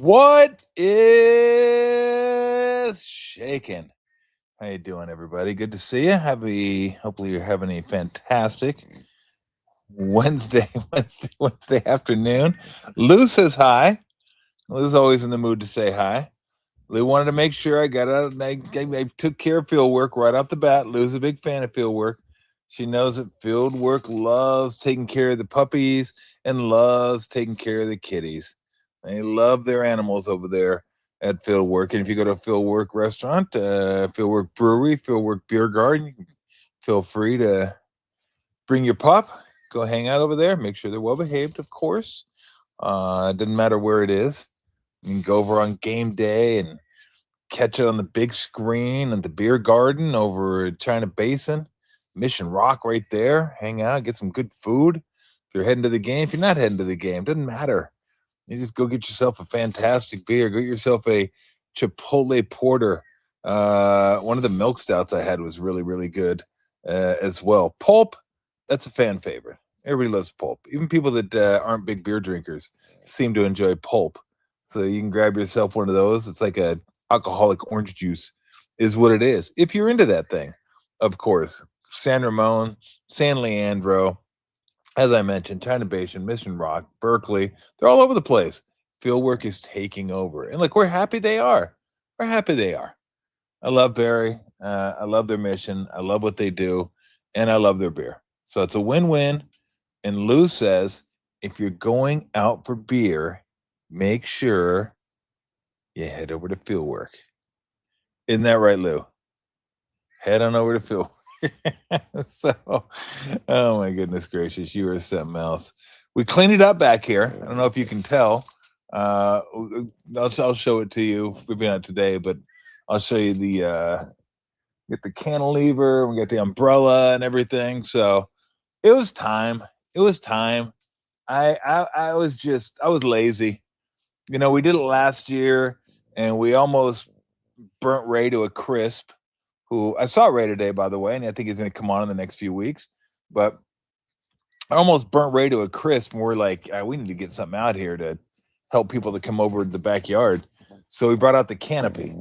What is shaking? How you doing, everybody? Good to see you. Hopefully you're having a fantastic Wednesday, Wednesday afternoon. Lou says hi. Lou's always in the mood to say hi. Lou wanted to make sure I got out. I took care of field work right off the bat. Lou's a big fan of field work. She knows that field work loves taking care of the puppies and loves taking care of the kitties. They love their animals over there at Fieldwork. And if you go to a Fieldwork restaurant, Fieldwork Brewery, Fieldwork Beer Garden, feel free to bring your pup. Go hang out over there. Make sure they're well behaved, of course. Doesn't matter where it is. You can go over on game day and catch it on the big screen at the beer garden over at China Basin, Mission Rock right there. Hang out, get some good food. If you're heading to the game, if you're not heading to the game, doesn't matter. You just go get yourself a fantastic beer. Go get yourself a Chipotle Porter. One of the milk stouts I had was really, really good as well. Pulp, that's a fan favorite. Everybody loves pulp. Even people that aren't big beer drinkers seem to enjoy pulp. So you can grab yourself one of those. It's like a alcoholic orange juice is what it is. If you're into that thing, of course. San Ramon, San Leandro, as I mentioned, China Basin, Mission Rock, Berkeley, they're all over the place. Fieldwork is taking over. And look, we're happy they are. We're happy they are. I love Barry. I love their mission. I love what they do. And I love their beer. So it's a win-win. And Lou says, if you're going out for beer, make sure you head over to Fieldwork. Isn't that right, Lou? Head on over to Fieldwork. So, oh my goodness gracious, you are something else. We cleaned it up back here. I don't know if you can tell. I'll show it to you. Maybe not today, but I'll show you get the cantilever. We got the umbrella and everything. So it was time. It was time. I was lazy. You know, we did it last year, and we almost burnt Ray to a crisp. Who I saw Ray today, by the way, and I think he's going to come on in the next few weeks. But I almost burnt Ray to a crisp, and we're like, we need to get something out here to help people to come over to the backyard. So we brought out the canopy,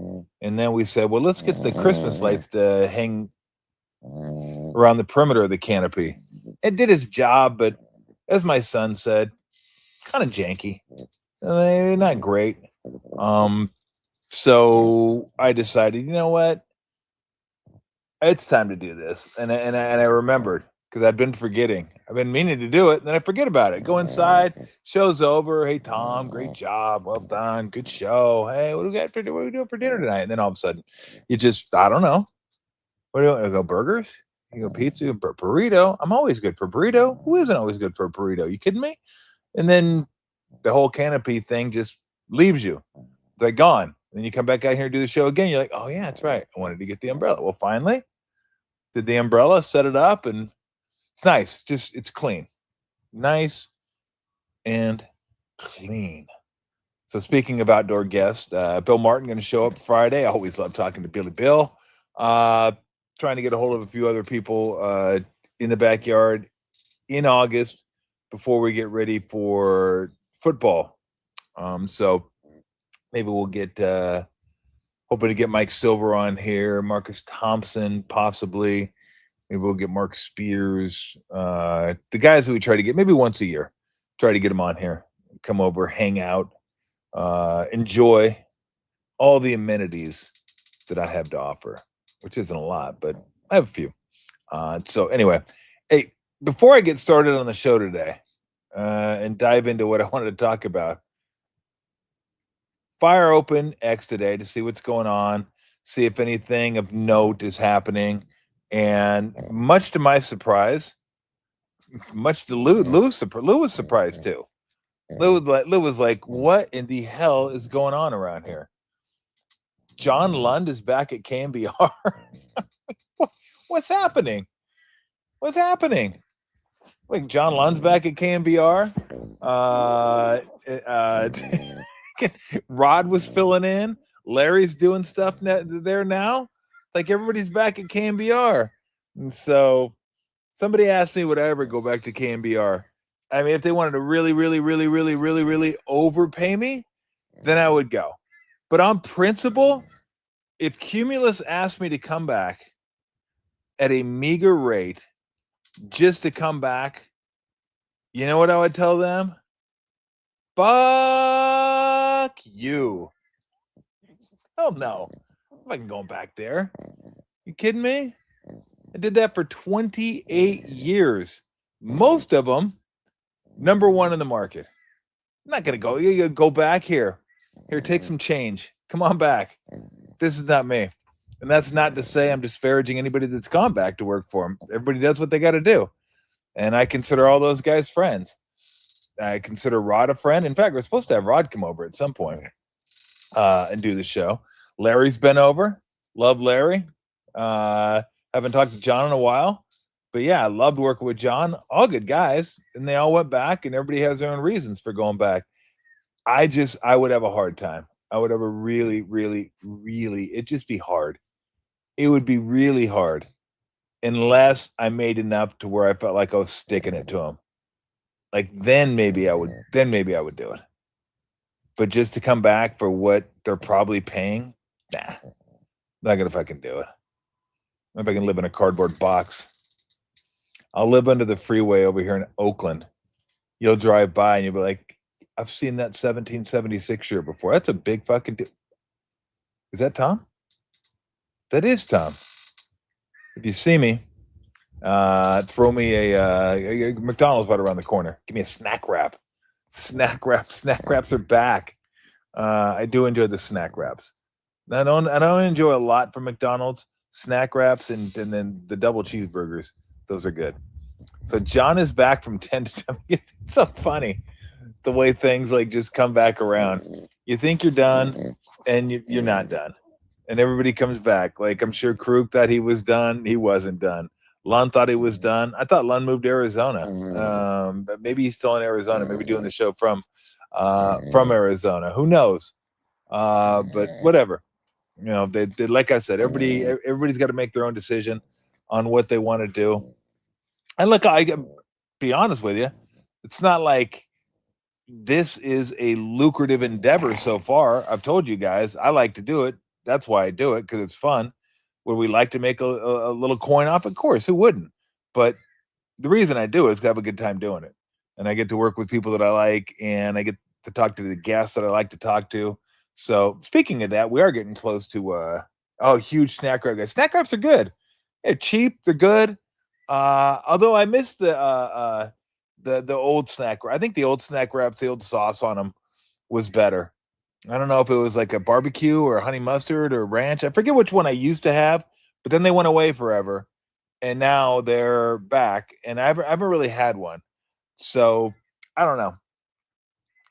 and then we said, well, let's get the Christmas lights to hang around the perimeter of the canopy. It did its job, but as my son said, kind of janky. Not great. So I decided, you know what? It's time to do this. And I remembered because I've been forgetting. I've been meaning to do it, and then I forget about it. Go inside, show's over. Hey, Tom, great job. Well done. Good show. Hey, what are we doing for dinner tonight? And then all of a sudden, you just, I don't know. What do you go burgers? You go pizza, burrito. I'm always good for burrito. Who isn't always good for a burrito? You kidding me? And then the whole canopy thing just leaves you. It's like gone. Then you come back out here and do the show again. You're like, oh, yeah, that's right. I wanted to get the umbrella. Well, finally, did the umbrella, set it up, and it's nice. Just, it's clean. Nice and clean. So speaking of outdoor guests, Bill Martin going to show up Friday. I always love talking to Billy Bill. Trying to get a hold of a few other people in the backyard in August before we get ready for football. So maybe we'll get hoping to get Mike Silver on here, Marcus Thompson, possibly. Maybe we'll get Mark Spears. The guys that we try to get maybe once a year. Try to get them on here. Come over, hang out, enjoy all the amenities that I have to offer, which isn't a lot, but I have a few. So anyway, hey, before I get started on the show today and dive into what I wanted to talk about, fire open X today to see what's going on, see if anything of note is happening. And much to my surprise, much to Lou was surprised too. Lou was like, what in the hell is going on around here? John Lund is back at KMBR. What's happening? What's happening? Like John Lund's back at KMBR. Rod was filling in. Larry's doing stuff there now. Like everybody's back at KMBR. And so somebody asked me, would I ever go back to KMBR? I mean, if they wanted to really, really, really, really, really, really overpay me, then I would go. But on principle, if Cumulus asked me to come back at a meager rate just to come back, you know what I would tell them? Fuck you. Hell no. I'm fucking going back there. You kidding me? I did that for 28 years. Most of them, number one in the market. I'm not going to go. You gotta go back here. Here, take some change. Come on back. This is not me. And that's not to say I'm disparaging anybody that's gone back to work for them. Everybody does what they got to do. And I consider all those guys friends. I consider Rod a friend. In fact, we're supposed to have Rod come over at some point and do the show. Larry's been over. Love Larry. Haven't talked to John in a while. But yeah, I loved working with John. All good guys. And they all went back, and everybody has their own reasons for going back. I would have a hard time. I would have a really, really, really, it'd just be hard. It would be really hard unless I made enough to where I felt like I was sticking it to them. Like then maybe I would do it. But just to come back for what they're probably paying, nah, not gonna fucking do it. Maybe I can live in a cardboard box. I'll live under the freeway over here in Oakland. You'll drive by and you'll be like, I've seen that 1776 shirt before. That's a big fucking deal. Is that Tom? That is Tom. If you see me, throw me a McDonald's right around the corner. Give me a snack wrap. Snack wraps are back. I do enjoy the snack wraps. I don't enjoy a lot from McDonald's. Snack wraps and then the double cheeseburgers. Those are good. So John is back from 10 to 10. It's so funny the way things like just come back around. You think you're done and you're not done. And everybody comes back. Like I'm sure Krug thought he was done. He wasn't done. Lund thought he was done. I thought Lund moved to Arizona. But maybe he's still in Arizona, maybe doing the show from Arizona. Who knows? But whatever. You know, they like I said, everybody's got to make their own decision on what they want to do. And look, I be honest with you, it's not like this is a lucrative endeavor so far. I've told you guys I like to do it. That's why I do it, because it's fun. Would we like to make a little coin off? Of course, who wouldn't? But the reason I do it is to have a good time doing it. And I get to work with people that I like, and I get to talk to the guests that I like to talk to. So speaking of that, we are getting close to huge snack wrap guys. Snack wraps are good. They're cheap, they're good. Although I miss the old snack wrap. I think the old snack wraps, the old sauce on them was better. I don't know if it was like a barbecue or honey mustard or ranch. I forget which one I used to have, but then they went away forever. And now they're back. And I haven't really had one. So I don't know.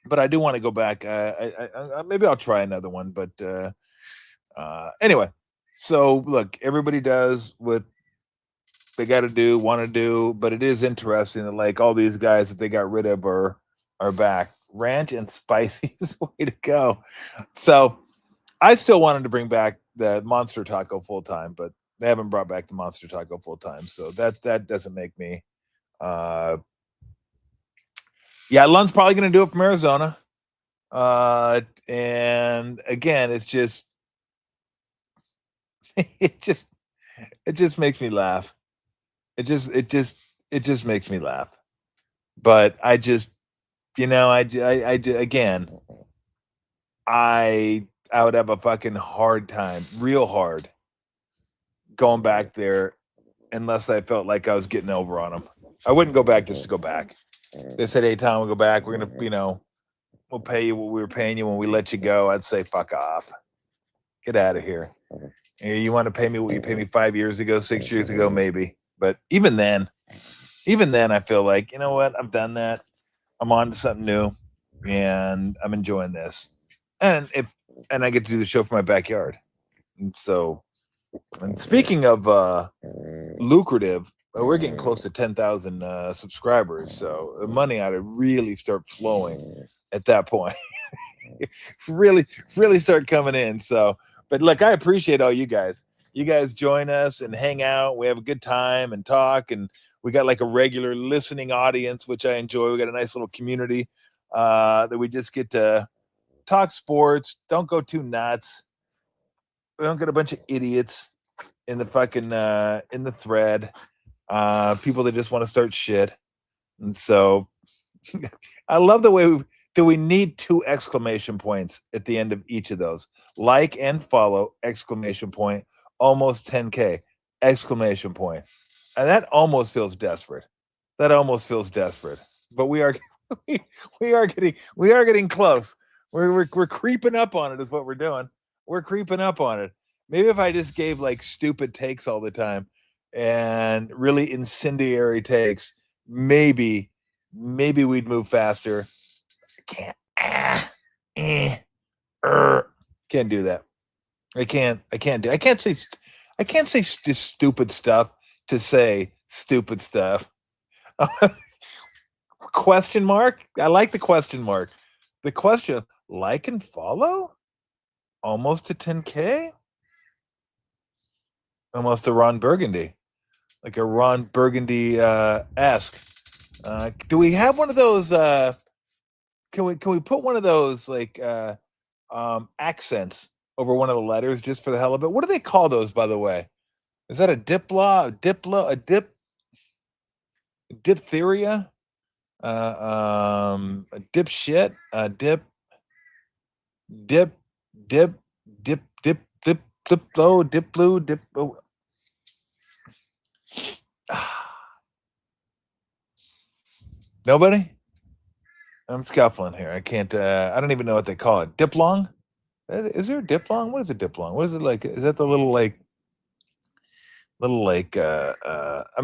But I do want to go back. I maybe I'll try another one. But anyway, so look, everybody does what they got to do, want to do. But it is interesting that like all these guys that they got rid of are back. Ranch and spicy is the way to go. So I still wanted to bring back the Monster Taco full time, but they haven't brought back the Monster Taco full time. So that doesn't make me. Yeah, Lund's probably going to do it from Arizona. And again, it's just it just makes me laugh. It just makes me laugh. But I just again, I would have a fucking hard time, real hard, going back there unless I felt like I was getting over on them. I wouldn't go back just to go back. They said, hey, Tom, we'll go back. We're going to, we'll pay you what we were paying you when we let you go. I'd say, fuck off. Get out of here. You want to pay me what you paid me 5 years ago, 6 years ago, maybe. But even then, I feel like, you know what? I've done that. I'm on to something new, and I'm enjoying this. And I get to do the show from my backyard. And so, and speaking of lucrative, we're getting close to 10,000 subscribers. So the money ought to really start flowing at that point. really start coming in. So, but look, I appreciate all you guys. You guys join us and hang out. We have a good time and talk, and we got like a regular listening audience, which I enjoy. We got a nice little community that we just get to talk sports. Don't go too nuts. We don't get a bunch of idiots in the fucking in the thread. People that just want to start shit. And so I love the way we need 2 exclamation points at the end of each of those. Like and follow, exclamation point, almost 10K, exclamation point. And that almost feels desperate. That almost feels desperate. But we are we are getting close. We're creeping up on it is what we're doing. We're creeping up on it. Maybe if I just gave like stupid takes all the time and really incendiary takes, maybe we'd move faster. I can't. Can't do that. I can't say just stupid stuff to say stupid stuff. Question mark? I like the question mark. The question, like and follow? Almost to 10K? Almost a Ron Burgundy. Like a Ron Burgundy esque. Do we have one of those can we put one of those like accents over one of the letters just for the hell of it? What do they call those, by the way? Is that a diphtheria? A dipshit? Dip, dip, low, dip blue, dip. Oh. Nobody? I'm scuffling here. I can't. I don't even know what they call it. Diplong? Is there a diplong? What is a diplong? What is it like? Is that the little like? I mean,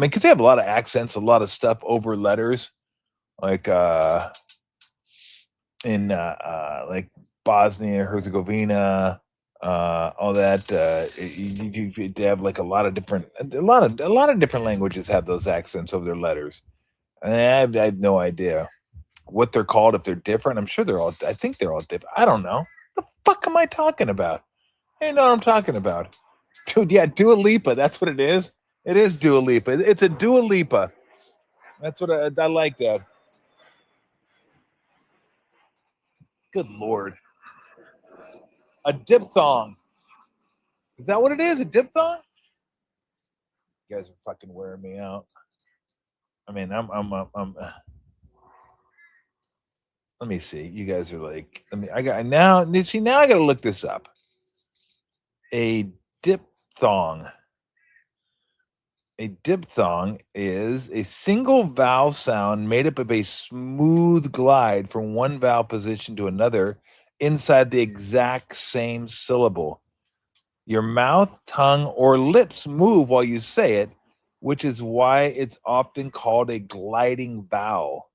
because they have a lot of accents, a lot of stuff over letters, like in like Bosnia, Herzegovina, all that. They have like a lot of different languages have those accents over their letters. And I have no idea what they're called if they're different. I'm sure I think they're all different. I don't know. The fuck am I talking about? I don't know what I'm talking about. Dude, yeah, Dua Lipa. That's what it is. It is Dua Lipa. It's a Dua Lipa. That's what I like that. Good Lord. A diphthong. Is that what it is? A diphthong? You guys are fucking wearing me out. I mean, I'm let me see. You guys are like, I got now I got to look this up. A diphthong. A diphthong is a single vowel sound made up of a smooth glide from one vowel position to another inside the exact same syllable. Your mouth, tongue, or lips move while you say it, which is why it's often called a gliding vowel.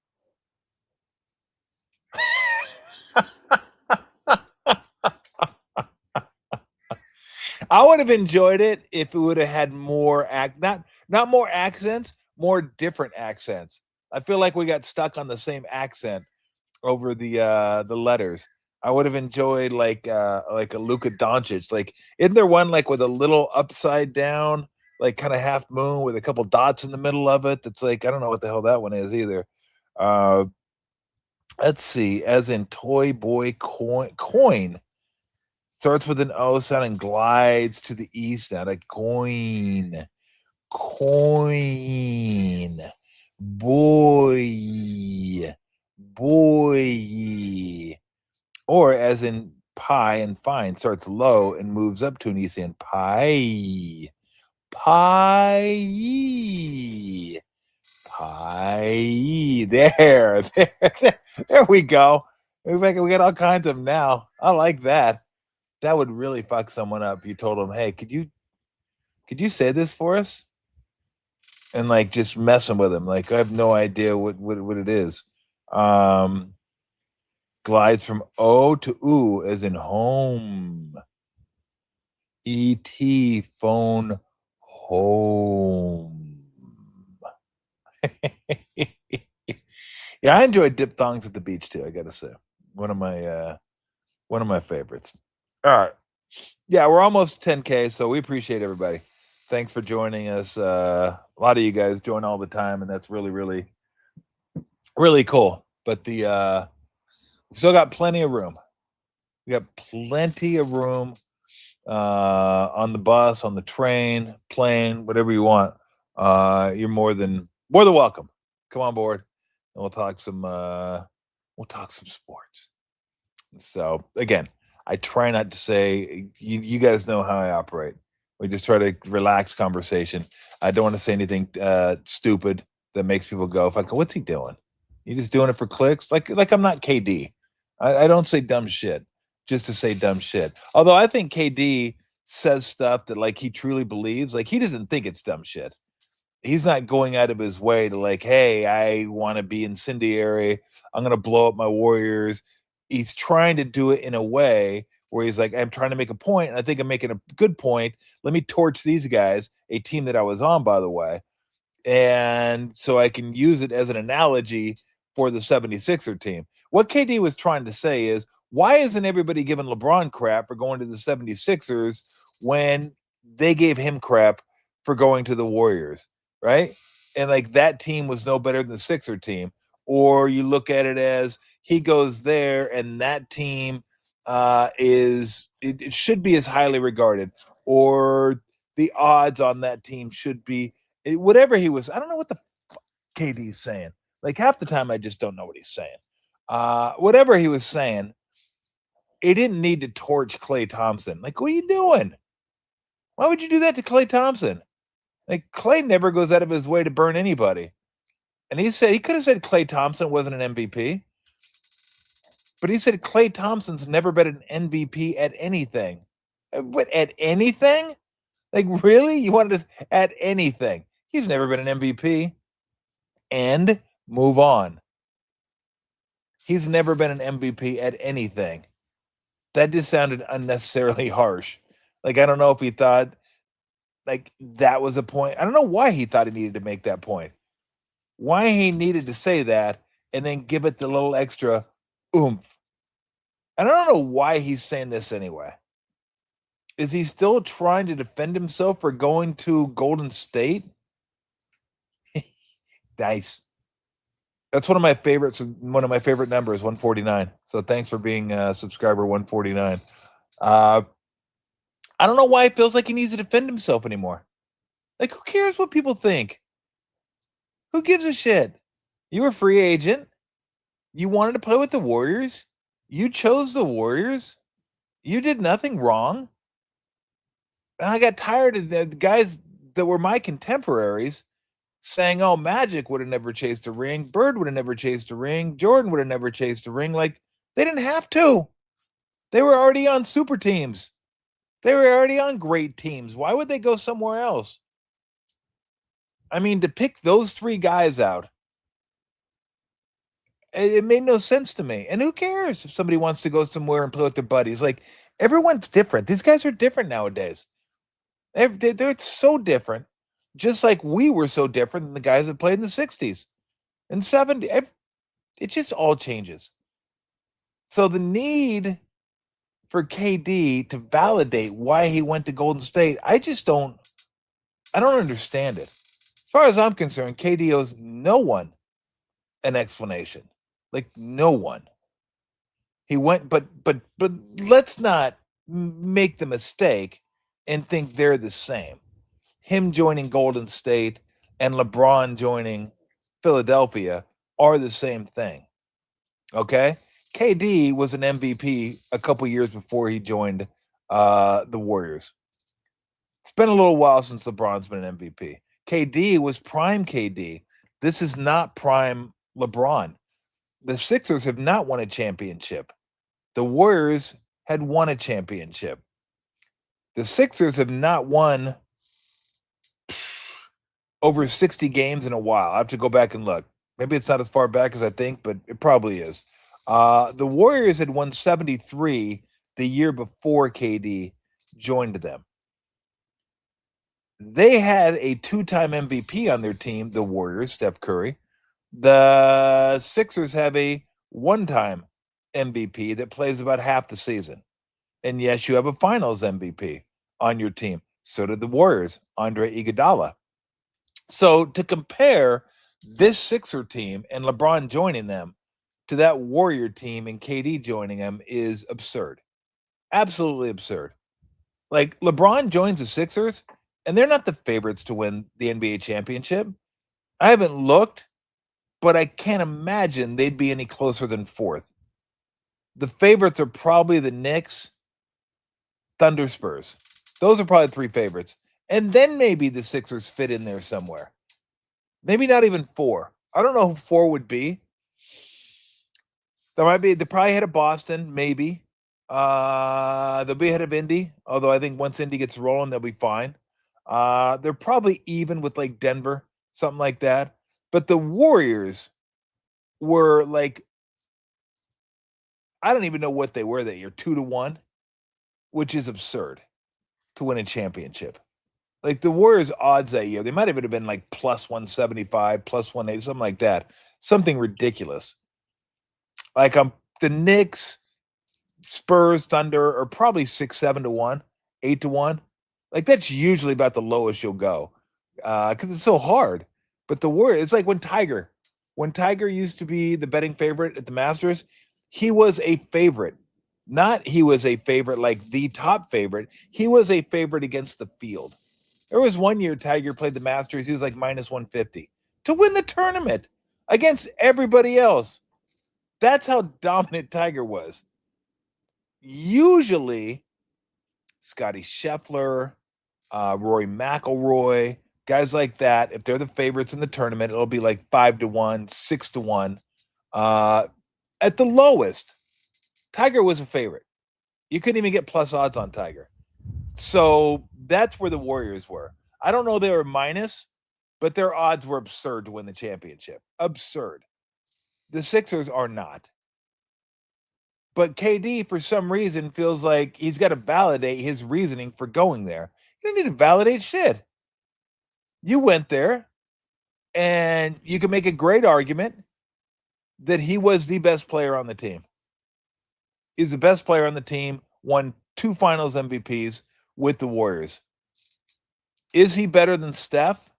I would have enjoyed it if it would have had more not more accents, more different accents. I feel like we got stuck on the same accent over the letters. I would have enjoyed like a Luka Doncic. Like, isn't there one like with a little upside down, like kind of half moon with a couple dots in the middle of it? That's like, I don't know what the hell that one is either. Let's see, as in toy boy coin. Starts with an O sound and glides to the E sound. Like coin. Boy. Or as in pie and fine, starts low and moves up to an E sound. Pie. There we go. We got all kinds of them now. I like that. That would really fuck someone up. You told them, "Hey, could you say this for us?" And like just messing with them. Like, I have no idea what it is. Glides from O to U as in home. ET phone home. Yeah, I enjoy diphthongs at the beach too, I gotta say. One of my favorites. All right. Yeah, we're almost 10K, so we appreciate everybody. Thanks for joining us. A lot of you guys join all the time, and that's really, really, really cool. But we've still got plenty of room. We got plenty of room on the bus, on the train, plane, whatever you want. You're more than welcome. Come on board, and we'll talk some sports. So again, I try not to say you guys know how I operate. We just try to relax conversation. I don't want to say anything stupid that makes people go, "Fuck, what's he doing? You just doing it for clicks?" Like I'm not KD. I don't say dumb shit just to say dumb shit. Although I think KD says stuff that like he truly believes. Like he doesn't think it's dumb shit. He's not going out of his way to like, hey, I want to be incendiary. I'm gonna blow up my Warriors. He's trying to do it in a way where he's like, I'm trying to make a point, and I think I'm making a good point. Let me torch these guys, a team that I was on, by the way, and so I can use it as an analogy for the 76er team. What KD was trying to say is, why isn't everybody giving LeBron crap for going to the 76ers when they gave him crap for going to the Warriors, right? And like that team was no better than the Sixer team. Or you look at it as he goes there and that team it should be as highly regarded, or the odds on that team should be whatever he was. I don't know what the KD's saying. Like half the time, I just don't know what he's saying. Whatever he was saying, he didn't need to torch Klay Thompson. Like, what are you doing? Why would you do that to Klay Thompson? Like, Klay never goes out of his way to burn anybody. And he could have said Klay Thompson wasn't an MVP, but he said Klay Thompson's never been an MVP at anything. What, at anything? Like, really? You wanted to at anything? He's never been an MVP. And move on. He's never been an MVP at anything. That just sounded unnecessarily harsh. Like, I don't know if he thought like that was a point. I don't know why he thought he needed to make that point. Why he needed to say that and then give it the little extra oomph. And I don't know why he's saying this anyway. Is he still trying to defend himself for going to Golden State? Nice. That's one of my favorites. One of my favorite numbers, 149. So thanks for being subscriber 149. I don't know why it feels like he needs to defend himself anymore. Like, who cares what people think? Who gives a shit? You were a free agent. You wanted to play with the Warriors. You chose the Warriors. You did nothing wrong. And I got tired of the guys that were my contemporaries saying, oh, Magic would have never chased a ring. Bird would have never chased a ring. Jordan would have never chased a ring. Like, they didn't have to. They were already on super teams. They were already on great teams. Why would they go somewhere else? I mean, to pick those three guys out, it made no sense to me. And who cares if somebody wants to go somewhere and play with their buddies? Like, everyone's different. These guys are different nowadays. They're so different, just like we were so different than the guys that played in the 60s and 70s. It just all changes. So the need for KD to validate why he went to Golden State, I don't understand it. As far as I'm concerned, KD owes no one an explanation. Like, no one. He went, but let's not make the mistake and think they're the same. Him joining Golden State and LeBron joining Philadelphia are the same thing. Okay? KD was an MVP a couple years before he joined the Warriors. It's been a little while since LeBron's been an MVP. KD was prime KD. This is not prime LeBron. The Sixers have not won a championship. The Warriors had won a championship. The Sixers have not won over 60 games in a while. I have to go back and look. Maybe it's not as far back as I think, but it probably is. The Warriors had won 73 the year before KD joined them. They had a two-time MVP on their team, the Warriors, Steph Curry. The Sixers have a one-time MVP that plays about half the season. And yes, you have a finals MVP on your team. So did the Warriors, Andre Iguodala. So to compare this Sixer team and LeBron joining them to that Warrior team and KD joining them is absurd. Absolutely absurd. Like LeBron joins the Sixers, and they're not the favorites to win the NBA championship. I haven't looked, but I can't imagine they'd be any closer than fourth. The favorites are probably the Knicks, Thunder, Spurs. Those are probably three favorites. And then maybe the Sixers fit in there somewhere. Maybe not even four. I don't know who four would be. There might be, they probably ahead of Boston, maybe. They'll be ahead of Indy, although I think once Indy gets rolling, they'll be fine. They're probably even with like Denver, something like that. But the Warriors were like, I don't even know what they were that year, 2-1, which is absurd to win a championship. Like the Warriors' odds that year, they might have been like plus 175, plus 180, something like that. Something ridiculous. Like the Knicks, Spurs, Thunder are probably 6-7-1, 8-1. Like that's usually about the lowest you'll go because it's so hard. But the Warriors, it's like when Tiger used to be the betting favorite at the Masters, he was a favorite. Not he was a favorite like the top favorite. He was a favorite against the field. There was one year Tiger played the Masters. He was like minus 150 to win the tournament against everybody else. That's how dominant Tiger was. Usually, Scotty Scheffler, Rory McIlroy, guys like that, if they're the favorites in the tournament, it'll be like 5-1, 6-1. At the lowest, Tiger was a favorite. You couldn't even get plus odds on Tiger. So that's where the Warriors were. I don't know they were minus, but their odds were absurd to win the championship. Absurd. The Sixers are not. But KD, for some reason, feels like he's got to validate his reasoning for going there. You don't need to validate shit. You went there, and you can make a great argument that he was the best player on the team. He's the best player on the team, won 2 finals MVPs with the Warriors. Is he better than Steph?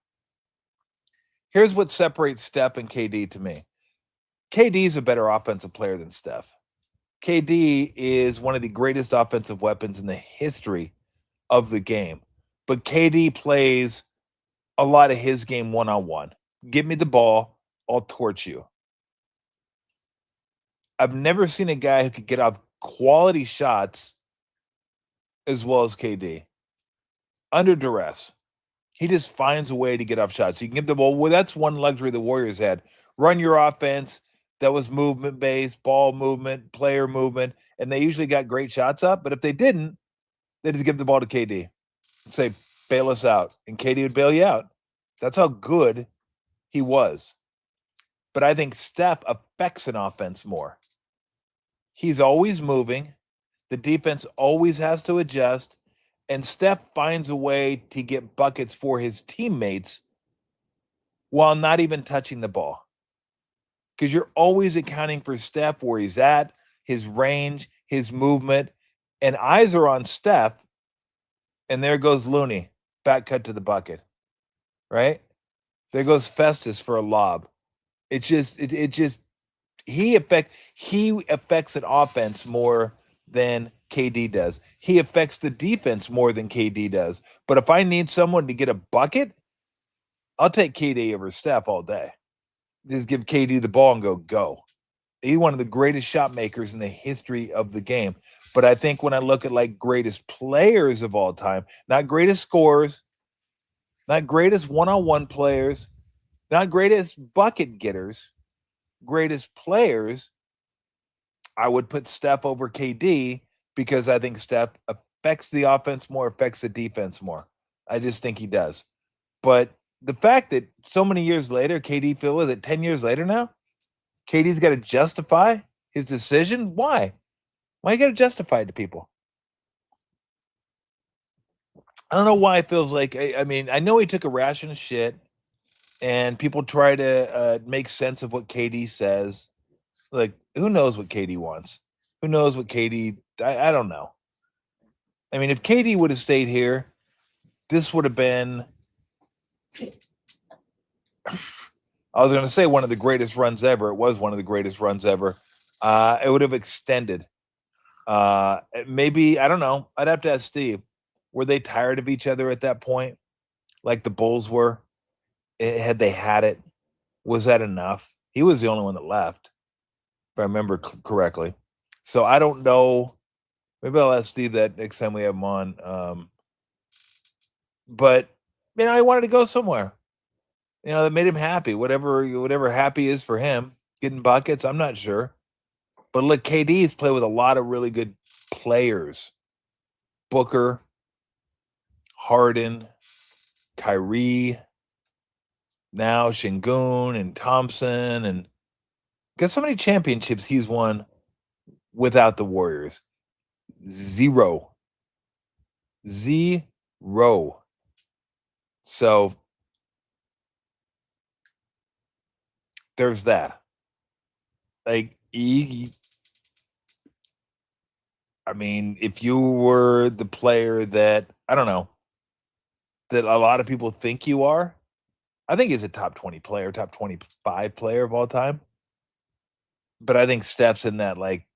Here's what separates Steph and KD to me. KD is a better offensive player than Steph. KD is one of the greatest offensive weapons in the history of the game. But KD plays a lot of his game one-on-one. Give me the ball, I'll torch you. I've never seen a guy who could get off quality shots as well as KD. Under duress. He just finds a way to get off shots. You can give the ball. Well, that's one luxury the Warriors had. Run your offense. That was movement-based, ball movement, player movement, and they usually got great shots up. But if they didn't, they just give the ball to KD and say, bail us out. And KD would bail you out. That's how good he was. But I think Steph affects an offense more. He's always moving. The defense always has to adjust. And Steph finds a way to get buckets for his teammates while not even touching the ball. Because you're always accounting for Steph, where he's at, his range, his movement, and eyes are on Steph, and there goes Looney, back cut to the bucket, right? There goes Festus for a lob. He affects an offense more than KD does. He affects the defense more than KD does. But if I need someone to get a bucket, I'll take KD over Steph all day. Just give KD the ball and go. He's one of the greatest shot makers in the history of the game. But I think when I look at like greatest players of all time, not greatest scorers, not greatest one-on-one players, not greatest bucket getters, greatest players, I would put Steph over KD because I think Steph affects the offense more, affects the defense more. I just think he does. But the fact that so many years later, KD, Phil, is it 10 years later now? KD's got to justify his decision? Why? Why you got to justify it to people? I don't know why it feels like, I mean, I know he took a ration of shit and people try to make sense of what KD says. Like, who knows what KD wants? Who knows what KD, I don't know. I mean, if KD would have stayed here, this would have been, I was going to say one of the greatest runs ever. It was one of the greatest runs ever. It would have extended. Maybe, I don't know. I'd have to ask Steve. Were they tired of each other at that point, like the Bulls were? Had they had it? Was that enough? He was the only one that left, if I remember correctly. So I don't know. Maybe I'll ask Steve that next time we have him on. But I wanted to go somewhere. That made him happy. Whatever happy is for him, getting buckets. I'm not sure. But look, KD's played with a lot of really good players. Booker, Harden, Kyrie, now Şengün and Thompson, and guess how many championships he's won without the Warriors? Zero. So there's that. Like, if you were the player that, I don't know, that a lot of people think you are, I think he's a top 20 player, top 25 player of all time. But I think Steph's in that like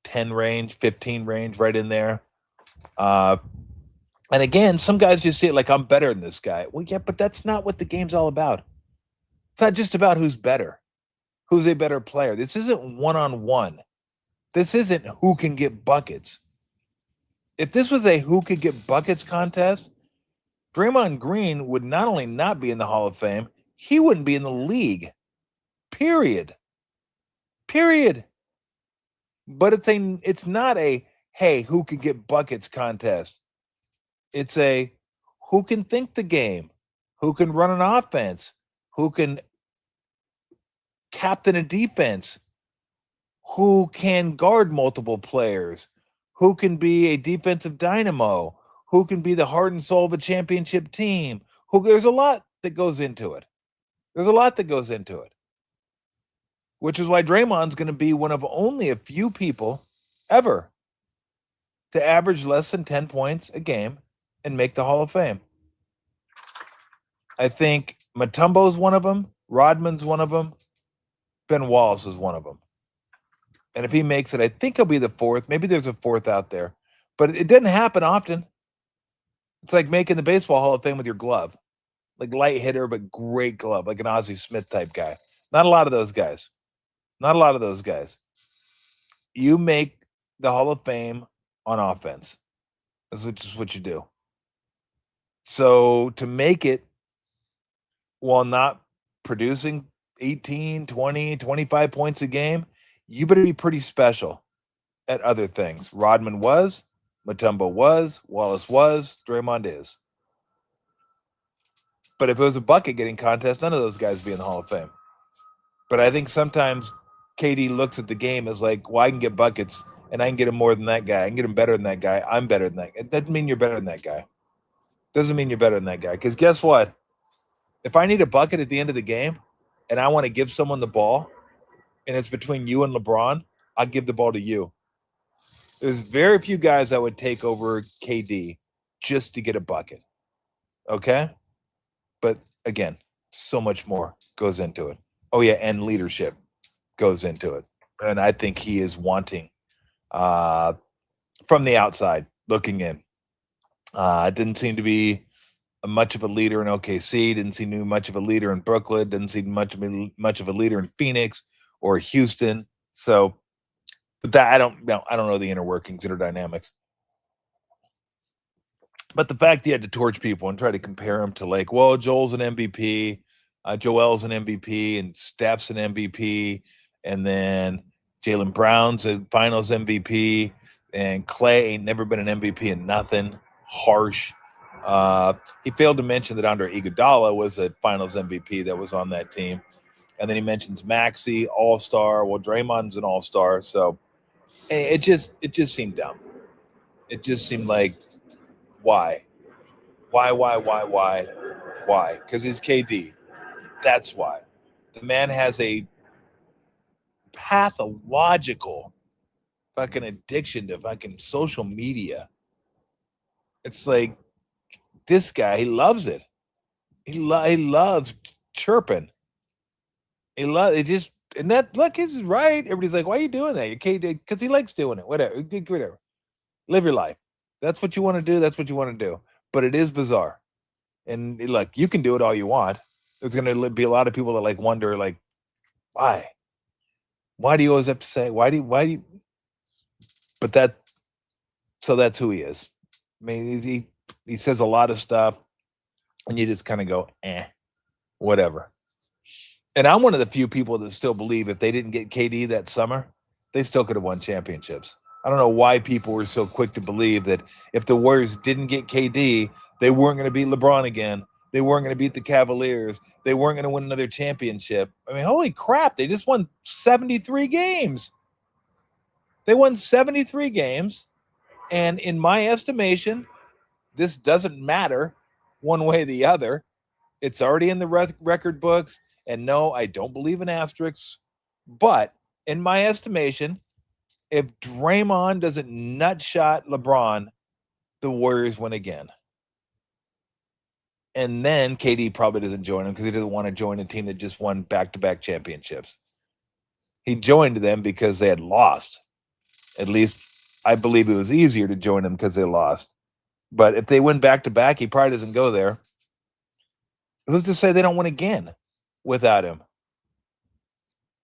10 range, 15 range, right in there. And again, some guys just see it like, I'm better than this guy. Well, yeah, but that's not what the game's all about. It's not just about who's better, who's a better player. This isn't one-on-one. This isn't who can get buckets. If this was a who could get buckets contest, Draymond Green would not only not be in the Hall of Fame, he wouldn't be in the league. Period. But it's not a, hey, who can get buckets contest. It's a who can think the game, who can run an offense, who can captain a defense, who can guard multiple players, who can be a defensive dynamo, who can be the heart and soul of a championship team. There's a lot that goes into it. Which is why Draymond's going to be one of only a few people ever to average less than 10 points a game and make the Hall of Fame. I think Mutombo's one of them. Rodman's one of them. Ben Wallace is one of them. And if he makes it, I think he'll be the fourth. Maybe there's a fourth out there. But it didn't happen often. It's like making the Baseball Hall of Fame with your glove. Like light hitter, but great glove, like an Ozzie Smith type guy. Not a lot of those guys. You make the Hall of Fame on offense. That's just what you do. So to make it while not producing 18, 20, 25 points a game, you better be pretty special at other things. Rodman was, Mutombo was, Wallace was, Draymond is. But if it was a bucket getting contest, none of those guys would be in the Hall of Fame. But I think sometimes KD looks at the game as like, well, I can get buckets and I can get him more than that guy. I can get him better than that guy. I'm better than that. It doesn't mean you're better than that guy. Because guess what? If I need a bucket at the end of the game and I want to give someone the ball and it's between you and LeBron, I'll give the ball to you. There's very few guys that would take over KD just to get a bucket. Okay? But again, so much more goes into it. Oh, yeah, and leadership goes into it. And I think he is wanting from the outside looking in. Didn't seem to be much of a leader in OKC. Didn't seem to be much of a leader in Brooklyn. Didn't seem much of a leader in Phoenix or Houston. So, but that I don't know the inner workings, inner dynamics. But the fact he had to torch people and try to compare him to like, well, Joel's an MVP, Joel's an MVP, and Steph's an MVP, and then Jaylen Brown's a Finals MVP, and Clay ain't never been an MVP in nothing. Harsh. He failed to mention that Andre Iguodala was a Finals MVP that was on that team, and then he mentions Maxey, All-Star. Well, Draymond's an All-Star, so it just seemed dumb. It just seemed like, why? Why? Because he's KD. That's why. The man has a pathological fucking addiction to fucking social media. It's like this guy, he loves it. He loves chirping. It just And that, look, he's right. Everybody's like, why are you doing that? KD, because he likes doing it. Whatever. Live your life. That's what you want to do. That's what you want to do. But it is bizarre. And look, you can do it all you want. There's going to be a lot of people that like wonder, like, why? Why do you always have to say, why do you, but that's who he is. I mean, he says a lot of stuff and you just kind of go, whatever. And I'm one of the few people that still believe if they didn't get KD that summer, they still could have won championships. I don't know why people were so quick to believe that if the Warriors didn't get KD, they weren't going to beat LeBron again. They weren't going to beat the Cavaliers. They weren't going to win another championship. I mean, holy crap, they just won 73 games. They won 73 games. And in my estimation, this doesn't matter one way or the other. It's already in the record books. And no, I don't believe in asterisks. But in my estimation, if Draymond doesn't nutshot LeBron, the Warriors win again. And then KD probably doesn't join him because he doesn't want to join a team that just won back-to-back championships. He joined them because they had lost. At least I believe it was easier to join them because they lost. But if they win back-to-back, he probably doesn't go there. Who's to say they don't win again without him?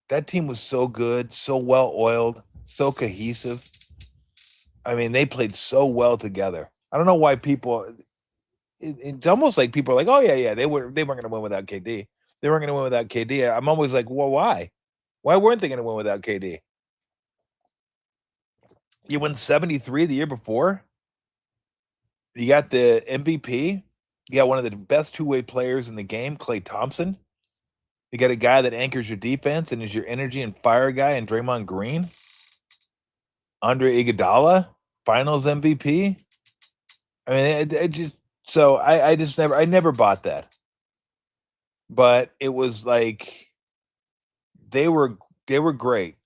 That team was so good, so well-oiled, so cohesive. I mean, they played so well together. I don't know why people it's almost like people are like, oh yeah, they weren't going to win without KD. They weren't going to win without KD. I'm always like, well, why? Why weren't they going to win without KD? You won 73 the year before. You got the MVP. You got one of the best two-way players in the game, Klay Thompson. You got a guy that anchors your defense and is your energy and fire guy in Draymond Green. Andre Iguodala, Finals MVP. I mean, it just so I never bought that. But it was like they were great.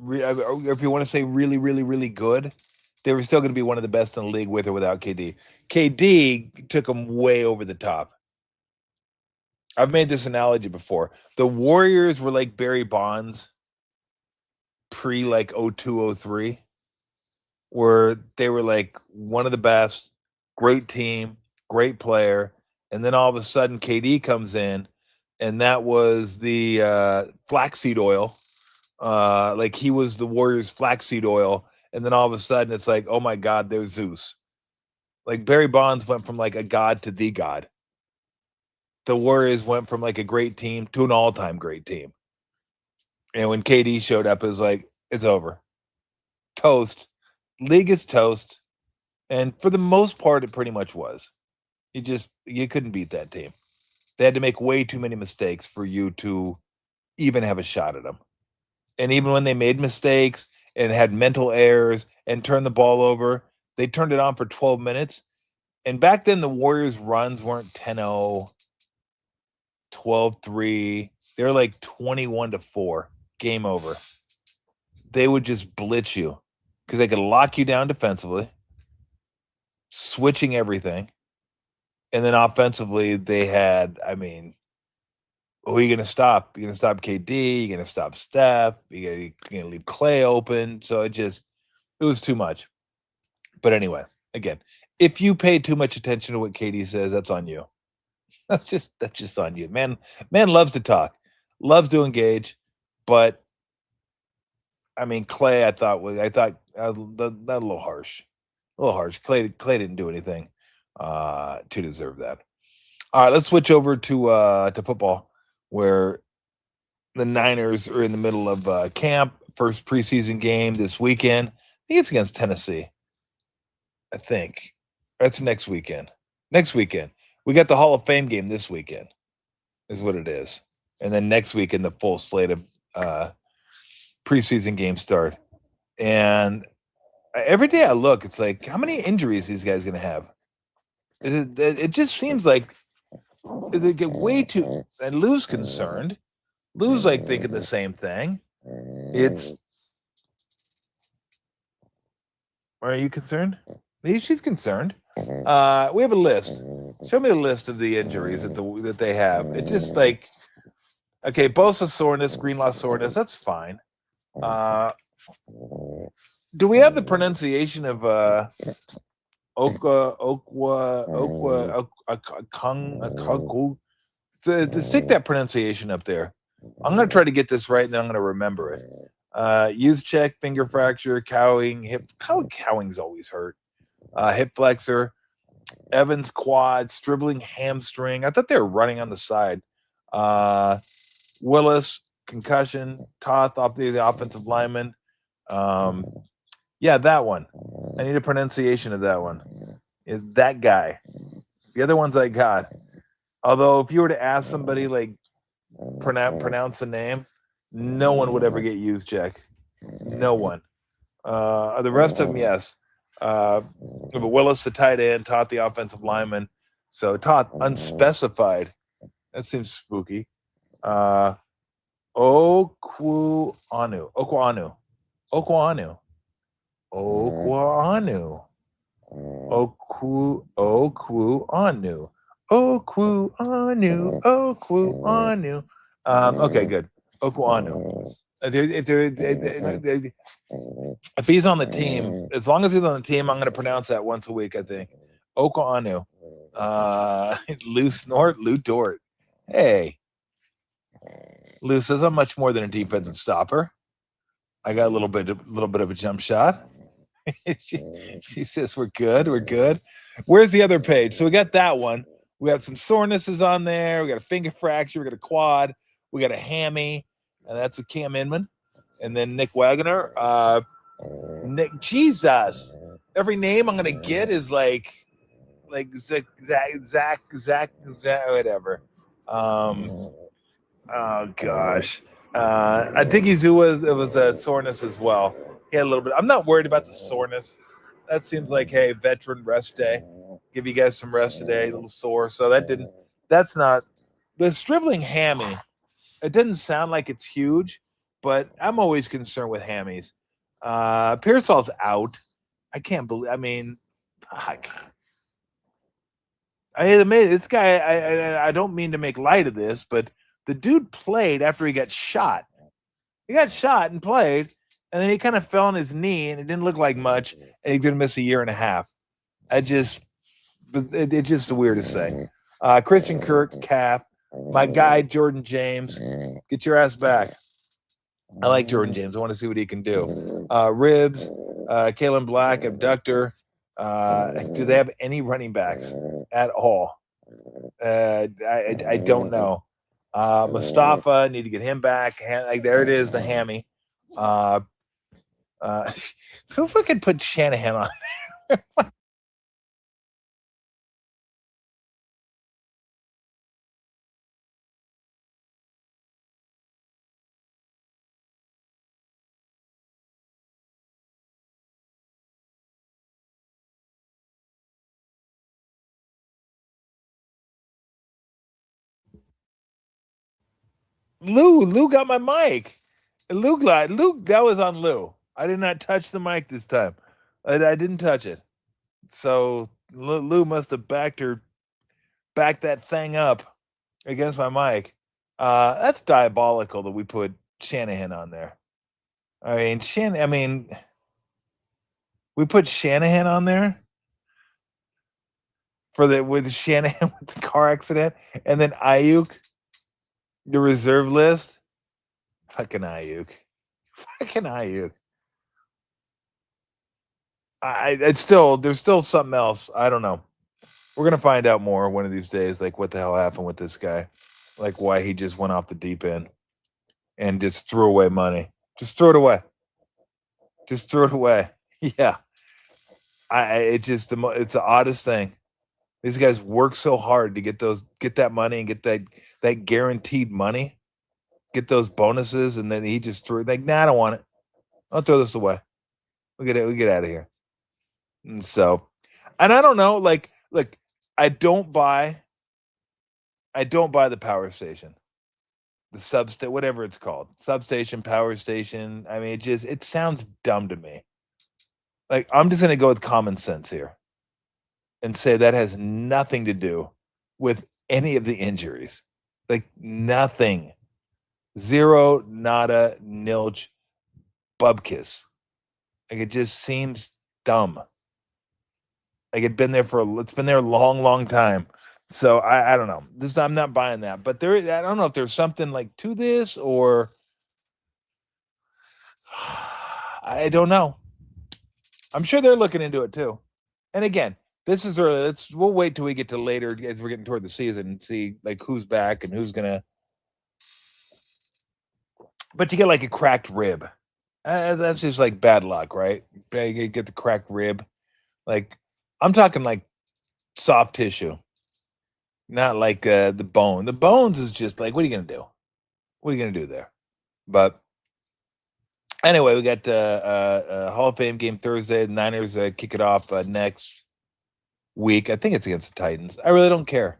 If you want to say really, really, really good, they were still going to be one of the best in the league with or without KD. KD took them way over the top. I've made this analogy before. The Warriors were like Barry Bonds pre like 0203, where they were like one of the best, great team, great player. And then all of a sudden KD comes in, and that was the flaxseed oil. Like he was the Warriors flaxseed oil. And then all of a sudden it's like, oh my God, there's Zeus. Like Barry Bonds went from like a god to the god. The Warriors went from like a great team to an all-time great team. And when KD showed up, it was like, it's over. Toast. League is toast. And for the most part, it pretty much was. You couldn't beat that team. They had to make way too many mistakes for you to even have a shot at them. And even when they made mistakes and had mental errors and turned the ball over, they turned it on for 12 minutes. And back then, the Warriors' runs weren't 10-0, 12-3. They were like 21-4. Game over. They would just blitz you because they could lock you down defensively, switching everything. And then offensively, they had, I mean, who are you going to stop? You're going to stop KD. You're going to stop Steph. You're going to leave Clay open. So it was too much. But anyway, again, if you pay too much attention to what KD says, that's on you. That's just on you. Man loves to talk, loves to engage. But I mean, Clay, I thought that a little harsh. A little harsh. Clay didn't do anything to deserve that. All right, let's switch over to football, where the Niners are in the middle of camp. First preseason game this weekend. I think it's against Tennessee. I think that's next weekend. Next weekend. We got the Hall of Fame game this weekend, is what it is. And then next weekend, the full slate of preseason games start. And every day I look, it's like, how many injuries these guys going to have? It just seems like they get way too. And Lou's concerned. Lou's like thinking the same thing. Are you concerned? She's concerned. We have a list. Show me the list of the injuries that they have. It just like Okay, Bosa soreness, Greenlaw soreness. That's fine. Do we have the pronunciation of Okwa, stick that pronunciation up there. I'm going to try to get this right, and then I'm going to remember it. Youth check, finger fracture, cowing, cowing's always hurt. Hip flexor, Evans quad, stribbling hamstring. I thought they were running on the side. Willis, concussion, Toth off the offensive lineman. Yeah, that one. I need a pronunciation of that one. That guy. The other ones I got. Although if you were to ask somebody like pronounce the name, no one would ever get used check. No one. The rest of them, yes. But Willis, the tight end, Toth, the offensive lineman. So Toth, unspecified. That seems spooky. Okwu Anu. Okwu Anu. Okay, good. Okwu if he's on the team, as long as he's on the team, I'm going to pronounce that once a week, I think. Okwu Lou Snort, Lou Dort. Hey. Lou says I'm much more than a defensive stopper. I got a little bit of a jump shot. she says we're good. Where's the other page? So we got that one. We got some sorenesses on there. We got a finger fracture. We got a quad. We got a hammy, and that's a Cam Inman. And then Nick Wagner. Nick, Jesus. Every name I'm gonna get is like Zach, whatever. Oh gosh. I think it was a soreness as well. He had a little bit. I'm not worried about the soreness. That seems like, hey, veteran rest day. Give you guys some rest today, a little sore. So that's not the stribbling hammy. It doesn't sound like it's huge, but I'm always concerned with hammies. Pearsall's out. I can't believe, I admit this guy, I don't mean to make light of this, but the dude played after he got shot. He got shot and played, and then he kind of fell on his knee, and it didn't look like much, and he's going to miss a year and a half. It's just the weirdest thing. Christian Kirk, calf. My guy, Jordan James, get your ass back. I like Jordan James. I want to see what he can do. Ribs, Kalen Black, abductor. Do they have any running backs at all? I don't know. Mustafa, need to get him back. There it is, the hammy. Who fucking put Shanahan on there? Lou got my mic. Lou, that was on Lou. I did not touch the mic this time. I didn't touch it. So Lou must have backed that thing up against my mic. That's diabolical that we put Shanahan on there. We put Shanahan on there with Shanahan with the car accident, and then Ayuk, the reserve list. Fucking Ayuk. There's still something else. I don't know. We're gonna find out more one of these days, like what the hell happened with this guy, like why he just went off the deep end and just threw away money. Just throw it away. Yeah. It's the oddest thing. These guys work so hard to get that money and get that guaranteed money, get those bonuses, and then he just threw like, nah, I don't want it. I'll throw this away. We get out of here. And so, and I don't know, like, I don't buy the power station, the substation, whatever it's called, substation, power station. I mean, it sounds dumb to me. Like, I'm just going to go with common sense here and say that has nothing to do with any of the injuries. Like, nothing. Zero, nada, nilch, bubkiss. Like, it just seems dumb. Like, it's been there a long, long time. So I don't know. I'm not buying that. But I don't know if there's something like to this, or I don't know. I'm sure they're looking into it too. And again, this is early. We'll wait till we get to later as we're getting toward the season and see like who's back and who's gonna. But you get like a cracked rib. That's just like bad luck, right? You get the cracked rib. Like, I'm talking like soft tissue, not like the bone. The bones is just like, what are you gonna do? What are you gonna do there? But anyway, we got Hall of Fame game Thursday. The Niners kick it off next week. I think it's against the Titans. I really don't care.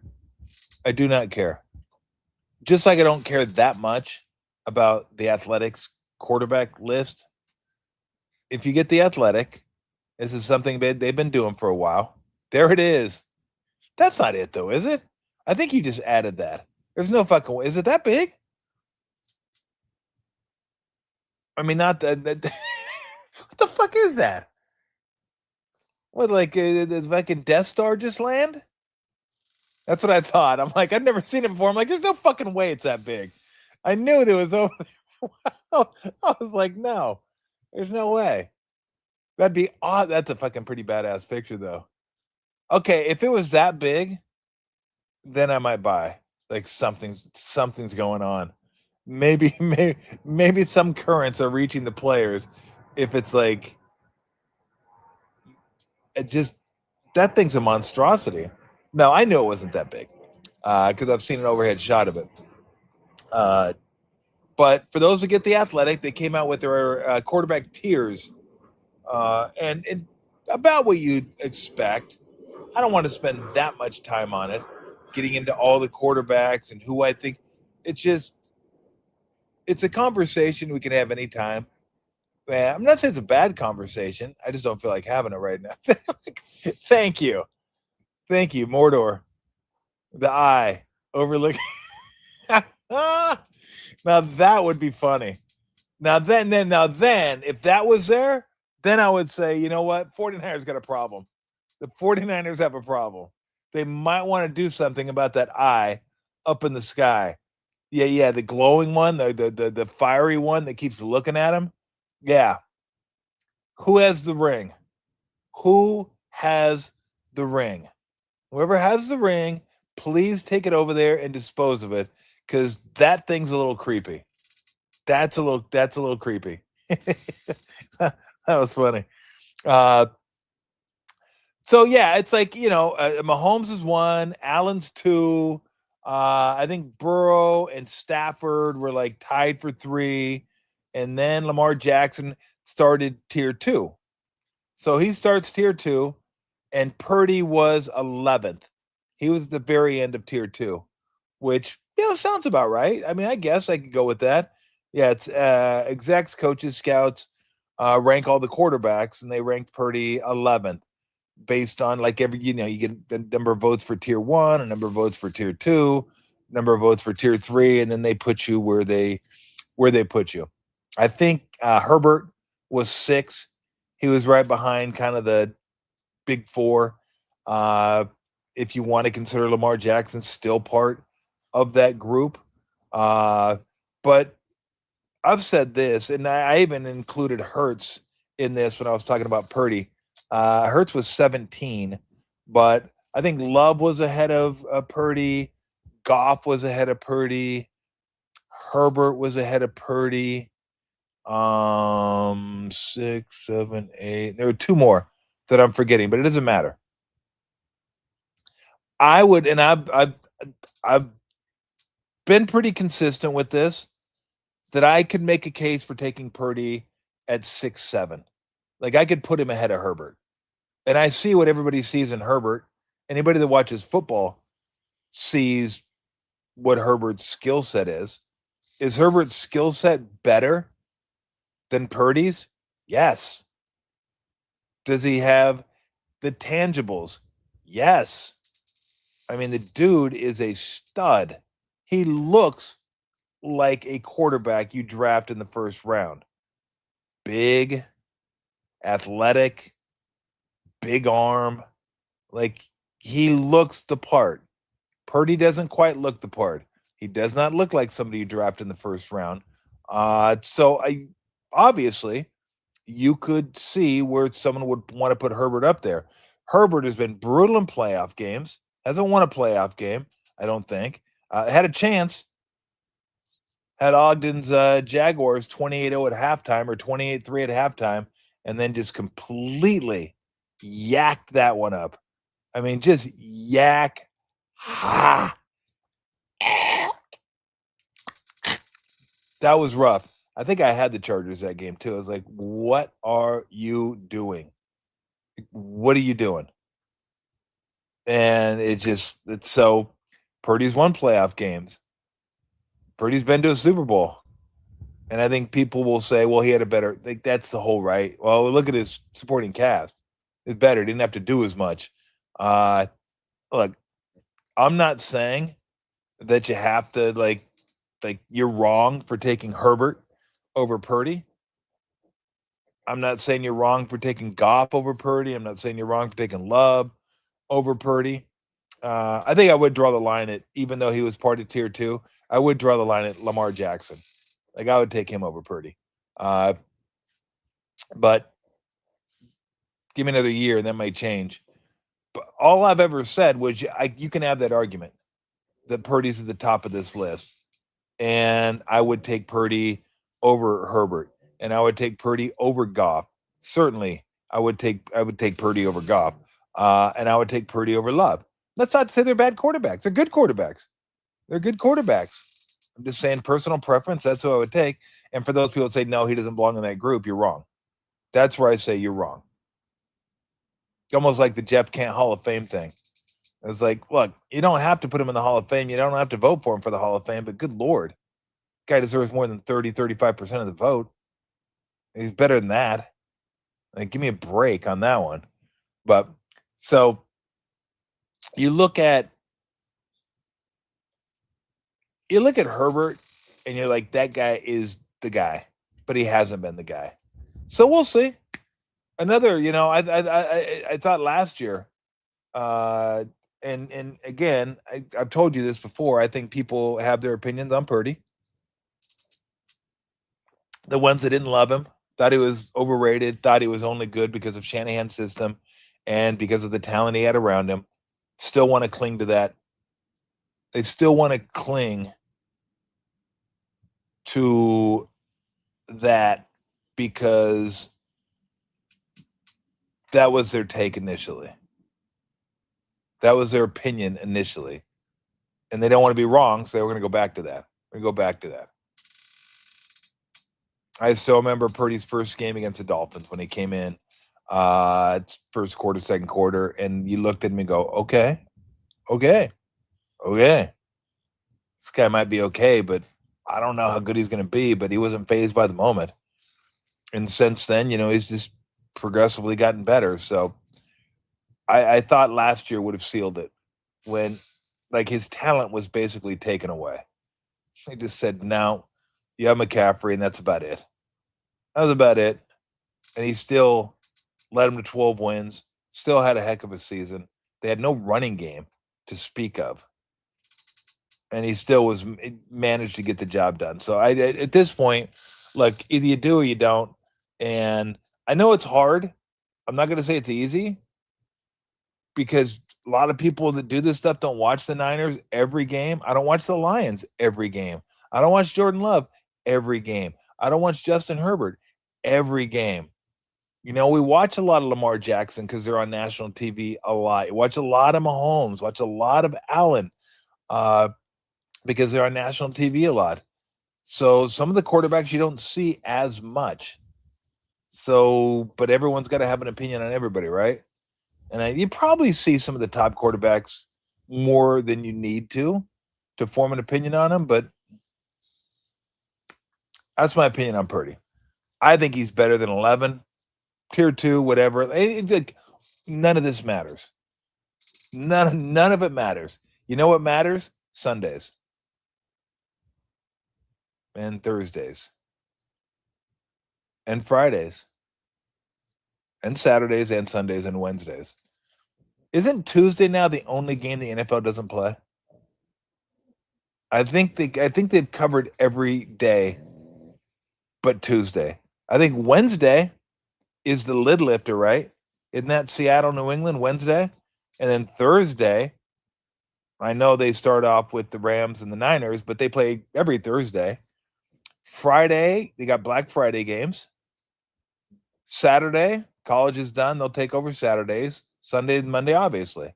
I do not care. Just like I don't care that much about the Athletics quarterback list. If you get the Athletic, this is something they've been doing for a while. There it is. That's not it, though, is it? I think you just added that. There's no fucking way. Is it that big? I mean, not that. What the fuck is that? What, like, the fucking Death Star just land? That's what I thought. I'm like, I've never seen it before. I'm like, there's no fucking way it's that big. I knew there was over there. I was like, no, there's no way. That'd be odd. That's a fucking pretty badass picture, though. Okay, if it was that big, then I might buy. Like, something's going on. Maybe some currents are reaching the players. If it's like, it just that thing's a monstrosity. No, I knew it wasn't that big because I've seen an overhead shot of it. But for those who get the Athletic, they came out with their quarterback tiers, and about what you'd expect. I don't want to spend that much time on it, getting into all the quarterbacks and who I think. It's a conversation we can have anytime. Man, I'm not saying it's a bad conversation. I just don't feel like having it right now. Thank you. Thank you, Mordor. The eye overlooking. Now that would be funny. Now then, if that was there, then I would say, you know what? 49ers got a problem. The 49ers have a problem. They might want to do something about that eye up in the sky. Yeah, the glowing one, the fiery one that keeps looking at him. Yeah. Who has the ring? Who has the ring? Whoever has the ring, please take it over there and dispose of it, because that thing's a little creepy. That's a little creepy. That was funny. So yeah, it's like, Mahomes is 1, Allen's 2. I think Burrow and Stafford were like tied for 3, and then Lamar Jackson started tier 2. So he starts tier 2, and Purdy was 11th. He was the very end of tier 2, which sounds about right. I mean, I guess I could go with that. Yeah, it's execs, coaches, scouts rank all the quarterbacks, and they ranked Purdy 11th based on like you get the number of votes for tier 1, a number of votes for tier 2, number of votes for tier 3, and then they put you where they put you. I think Herbert was 6. He was right behind kind of the big 4. If you want to consider Lamar Jackson still part of that group. But I've said this, and I even included Hurts in this when I was talking about Purdy. Hurts was 17, but I think Love was ahead of Purdy. Goff was ahead of Purdy. Herbert was ahead of Purdy. 6, 7, 8. There were 2 more that I'm forgetting, but it doesn't matter. I would, and I've been pretty consistent with this, that I could make a case for taking Purdy at 6, 7. Like, I could put him ahead of Herbert. And I see what everybody sees in Herbert. Anybody that watches football sees what Herbert's skill set is. Is Herbert's skill set better than Purdy's? Yes. Does he have the tangibles? Yes. I mean, the dude is a stud. He looks like a quarterback you draft in the first round. Big, athletic, big arm. Like, he looks the part. Purdy doesn't quite look the part. He does not look like somebody you draft in the first round. So obviously you could see where someone would want to put Herbert up there. Herbert has been brutal in playoff games. Hasn't won a playoff game, I don't think. Had a chance. Had Ogden's Jaguars 28-0 at halftime or 28-3 at halftime, and then just completely yacked that one up. I mean, just yak. Ha. That was rough. I think I had the Chargers that game too. I was like, what are you doing? What are you doing? And it's so Purdy's won playoff games. Purdy's been to a Super Bowl. And I think people will say, well, he had a better, like, that's the whole right. Well, look at his supporting cast. It's better. Didn't have to do as much. Look, I'm not saying that you have to like you're wrong for taking Herbert over Purdy. I'm not saying you're wrong for taking Goff over Purdy. I'm not saying you're wrong for taking Love over Purdy. I think I would draw the line at, even though he was part of tier 2, I would draw the line at Lamar Jackson. Like, I would take him over Purdy. But give me another year and that might change. But all I've ever said was you can have that argument that Purdy's at the top of this list. And I would take Purdy over Herbert. And I would take Purdy over Goff. Certainly, I would take Purdy over Goff. And I would take Purdy over Love. That's not to say they're bad quarterbacks. They're good quarterbacks. They're good quarterbacks. I'm just saying personal preference. That's who I would take. And for those people that say, no, he doesn't belong in that group, you're wrong. That's where I say you're wrong. Almost like the Jeff Kent Hall of Fame thing. It's like, look, you don't have to put him in the Hall of Fame. You don't have to vote for him for the Hall of Fame, but good Lord, guy deserves more than 35% of the vote. He's better than that. Like, give me a break on that one. But so you look at Herbert and you're like, that guy is the guy, but he hasn't been the guy. So we'll see. Another, I thought last year, and again, I've told you this before. I think people have their opinions on Purdy. The ones that didn't love him, thought he was overrated, thought he was only good because of Shanahan's system and because of the talent he had around him, still want to cling to that. They still want to cling to that because that was their take initially. That was their opinion initially. And they don't want to be wrong, so they were going to go back to that. We're going to go back to that. I still remember Purdy's first game against the Dolphins when he came in, first quarter, second quarter, and you looked at him and go, okay. This guy might be okay, but I don't know how good he's going to be, but he wasn't fazed by the moment. And since then, he's just progressively gotten better. So I thought last year would have sealed it when, like, his talent was basically taken away. They just said, no, you have McCaffrey, and that's about it. That was about it. And he still led him to 12 wins, still had a heck of a season. They had no running game to speak of. And he still managed to get the job done. So at this point, look, either you do or you don't. And I know it's hard. I'm not going to say it's easy because a lot of people that do this stuff don't watch the Niners every game. I don't watch the Lions every game. I don't watch Jordan Love every game. I don't watch Justin Herbert every game. We watch a lot of Lamar Jackson because they're on national TV a lot. You watch a lot of Mahomes, watch a lot of Allen because they're on national TV a lot. So some of the quarterbacks you don't see as much. So, but everyone's got to have an opinion on everybody, right? And you probably see some of the top quarterbacks more than you need to form an opinion on them, but that's my opinion on Purdy. I think he's better than 11, tier 2, whatever. None of this matters. None of it matters. You know what matters? Sundays. and Thursdays and Fridays and Saturdays and Sundays and Wednesdays. Isn't Tuesday now the only game the NFL doesn't play? I think they've covered every day but Tuesday. I think Wednesday is the lid lifter, right? Isn't that Seattle, New England Wednesday? And then Thursday, I know they start off with the Rams and the Niners, but they play every Thursday. Friday, they got Black Friday games. Saturday, college is done. They'll take over Saturdays. Sunday and Monday, obviously.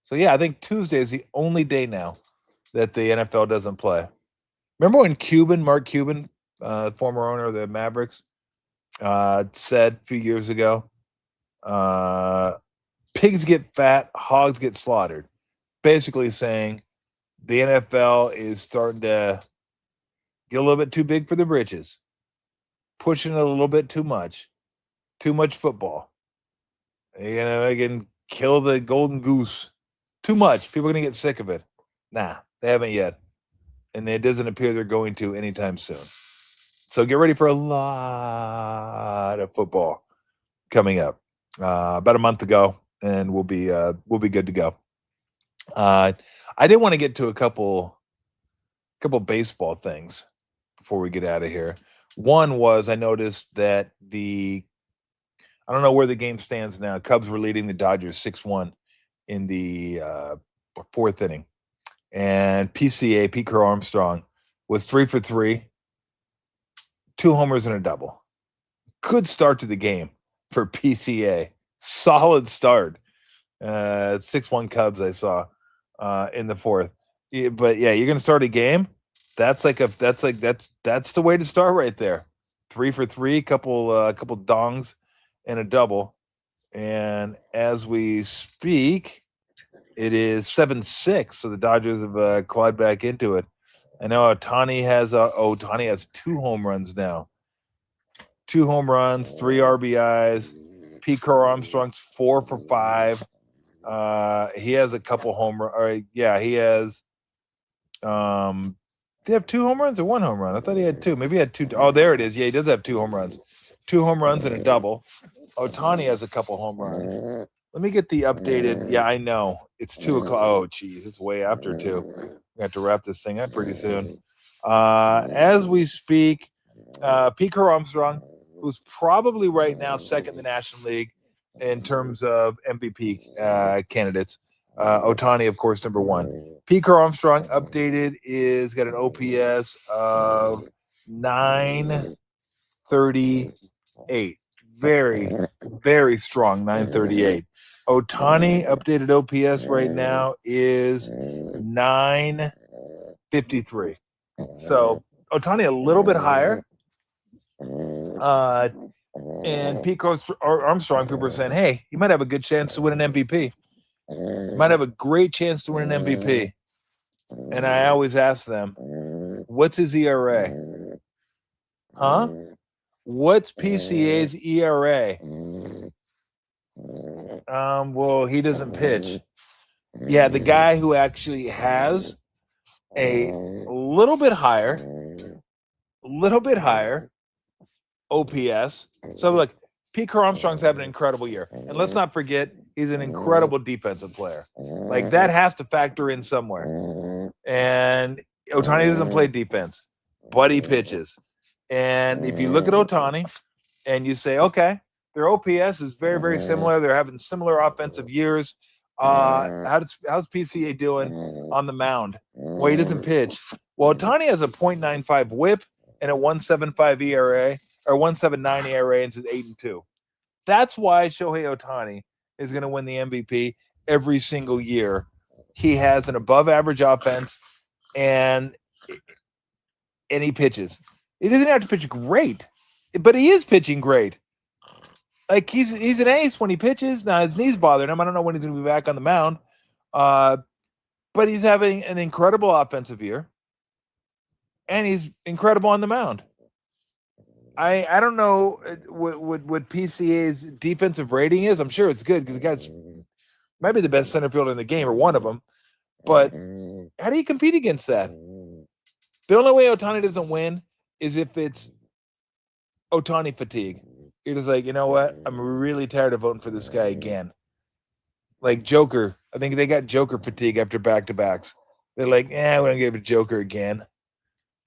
So, yeah, I think Tuesday is the only day now that the NFL doesn't play. Remember when Mark Cuban, former owner of the Mavericks, said a few years ago, pigs get fat, hogs get slaughtered. Basically saying the NFL is starting to get a little bit too big for the britches, pushing it a little bit too much football. They can kill the golden goose. Too much. People are going to get sick of it. Nah, they haven't yet. And it doesn't appear they're going to anytime soon. So get ready for a lot of football coming up. About a month ago, and we'll be good to go. I did want to get to a couple baseball things before we get out of here. One was I noticed that I don't know where the game stands now. Cubs were leading the Dodgers 6-1 in the fourth inning. And PCA, Pete Crow Armstrong, was 3 for 3, 2 homers and a double. Good start to the game for PCA. Solid start. 6-1 Cubs I saw in the fourth. But yeah, you're gonna start a game. That's the way to start right there. 3 for 3, couple dongs and a double. And as we speak, it is 7-6. So the Dodgers have clawed back into it. I know Ohtani has 2 home runs now. 2 home runs, 3 RBIs. Pete Crow Armstrong's 4 for 5. He has a couple home runs. Yeah, he has. Did he have 2 home runs or 1 home run? I thought he had 2. Maybe he had 2. Oh, there it is. Yeah, he does have 2 home runs. 2 home runs and a double. Ohtani has a couple home runs. Let me get the updated. Yeah, I know. It's 2 o'clock. Oh, geez. It's way after 2. We have to wrap this thing up pretty soon. As we speak, Pete Crow Armstrong, who's probably right now second in the National League in terms of MVP candidates. Ohtani, of course, number 1. Pete Crow Armstrong updated is got an OPS of 938. Very, very strong 938. Ohtani updated OPS right now is 953. So Ohtani a little bit higher. And Pete Crow Armstrong, people are saying, hey, he might have a good chance to win an MVP. Might have a great chance to win an MVP. And I always ask them, what's his ERA? Huh? What's PCA's ERA? Well, he doesn't pitch. Yeah, the guy who actually has a little bit higher OPS. So look, Pete Crow Armstrong's having an incredible year. And let's not forget, he's an incredible defensive player. Like, that has to factor in somewhere. And Ohtani doesn't play defense, but he pitches. And if you look at Ohtani and you say, okay, their OPS is very, very similar. They're having similar offensive years. How's PCA doing on the mound? Well, he doesn't pitch. Well, Ohtani has a .95 whip and a 1.75 ERA or 1.79 ERA and says 8-2. That's why Shohei Ohtani is going to win the MVP every single year. He has an above average offense and he pitches. He doesn't have to pitch great, but he is pitching great. Like, he's an ace when he pitches. Now his knee's bothering him. I don't know when he's going to be back on the mound. But he's having an incredible offensive year. And he's incredible on the mound. I don't know what PCA's defensive rating is. I'm sure it's good because the guy's might be the best center fielder in the game or one of them. But how do you compete against that? The only way Ohtani doesn't win is if it's Ohtani fatigue. You're just like, you know what? I'm really tired of voting for this guy again. Like Joker. I think they got Joker fatigue after back-to-backs. They're like, we don't give it to Joker again.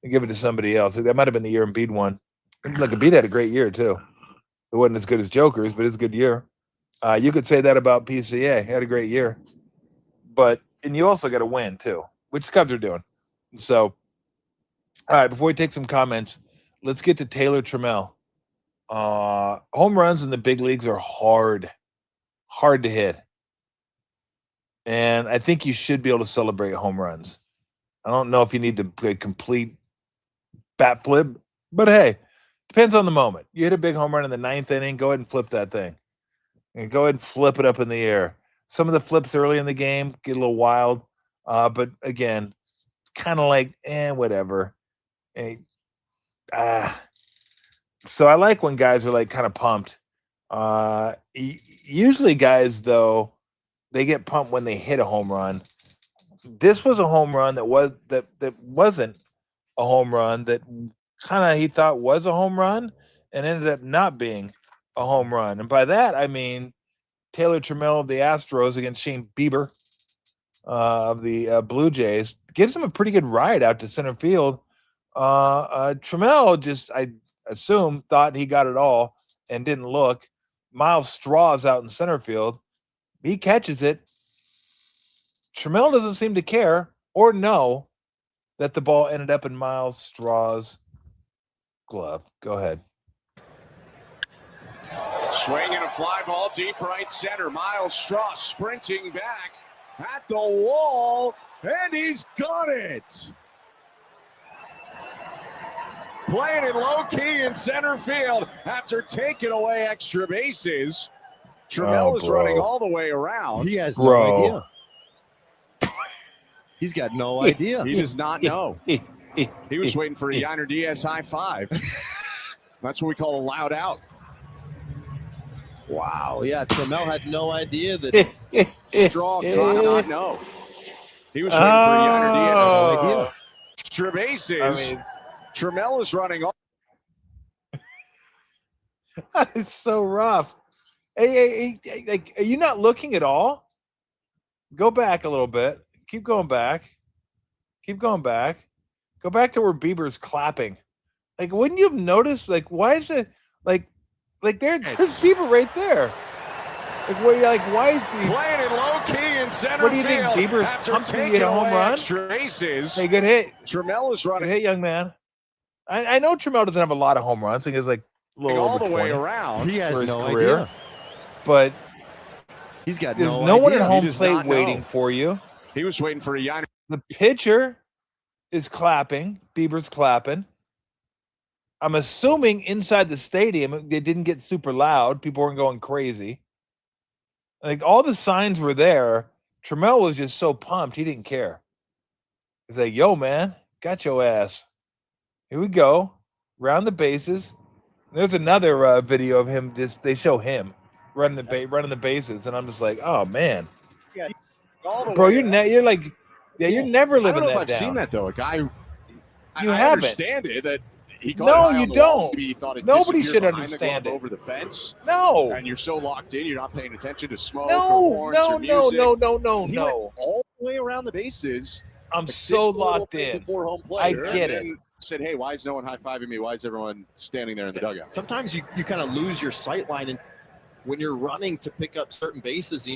They give it to somebody else. That might have been the year Embiid won. Like Embiid had a great year too. It wasn't as good as Joker's, but it's a good year. You could say that about PCA. He had a great year. And you also got to win too, which the Cubs are doing. So, all right, before we take some comments, let's get to Taylor Trammell. Home runs in the big leagues are hard to hit. And I think you should be able to celebrate home runs. I don't know if you need the complete bat flip, but hey, depends on the moment. You hit a big home run in the 9th inning, go ahead and flip that thing. And go ahead and flip it up in the air. Some of the flips early in the game get a little wild. But again, it's kind of like, whatever. So I like when guys are like kind of pumped. Usually guys, though, they get pumped when they hit a home run. This was a home run that wasn't a home run, that kind of he thought was a home run and ended up not being a home run. And by that, I mean Taylor Trammell of the Astros against Shane Bieber of the Blue Jays gives him a pretty good ride out to center field. Trammell just, I assume, thought he got it all and didn't look. Miles Straw's out in center field. He catches it. Trammell doesn't seem to care or know that the ball ended up in Miles Straw's glove. Go ahead. Swinging a fly ball deep right center. Miles Straw sprinting back at the wall, and he's got it. Playing it low key in center field after taking away extra bases. Trammell is running all the way around. He has no idea. He's got no idea. He does not know. He was waiting for a Yiner Diaz high five. That's what we call a loud out. Wow. Yeah, Trammell had no idea that Straw could not know. He was waiting for a Yiner Diaz. No idea. Extra bases. Trammell is running off. It's so rough. Hey, like, are you not looking at all? Go back a little bit. Keep going back. Keep going back. Go back to where Bieber's clapping. Like, wouldn't you have noticed? Like, why is it like there's Bieber right there? Like, why is Bieber playing it low key in center? What do you think? Bieber's pumped to get a home run? Hey, good hit. Trammell is running. Good hit, young man. I know Trammell doesn't have a lot of home runs. I think it's like a little all over the 20 way around. He has no career. idea. But he's got there's no no idea. one at home plate waiting for you. He was waiting for a Yiner. The pitcher is clapping. Bieber's clapping. I'm assuming inside the stadium, it didn't get super loud. People weren't going crazy. Like, all the signs were there. Trammell was just so pumped, he didn't care. He's like, yo, man, got your ass. Here we go. Round the bases. There's another video of him. They show him running the bases, and I'm just like, oh, man. Yeah, bro, you're like, you're never living that down. I don't know if I've seen that, though. A guy, I understand it, that he got no, it you on the don't. Wall. Maybe he thought it Nobody should behind understand the it. Over the fence. No. And you're so locked in, you're not paying attention to smoke No, or horns or music. He went no. all the way around the bases. I'm so locked in. I get it. Said, hey, why is no one high-fiving me? Why is everyone standing there in the dugout? Sometimes you kind of lose your sight line, and when you're running to pick up certain bases,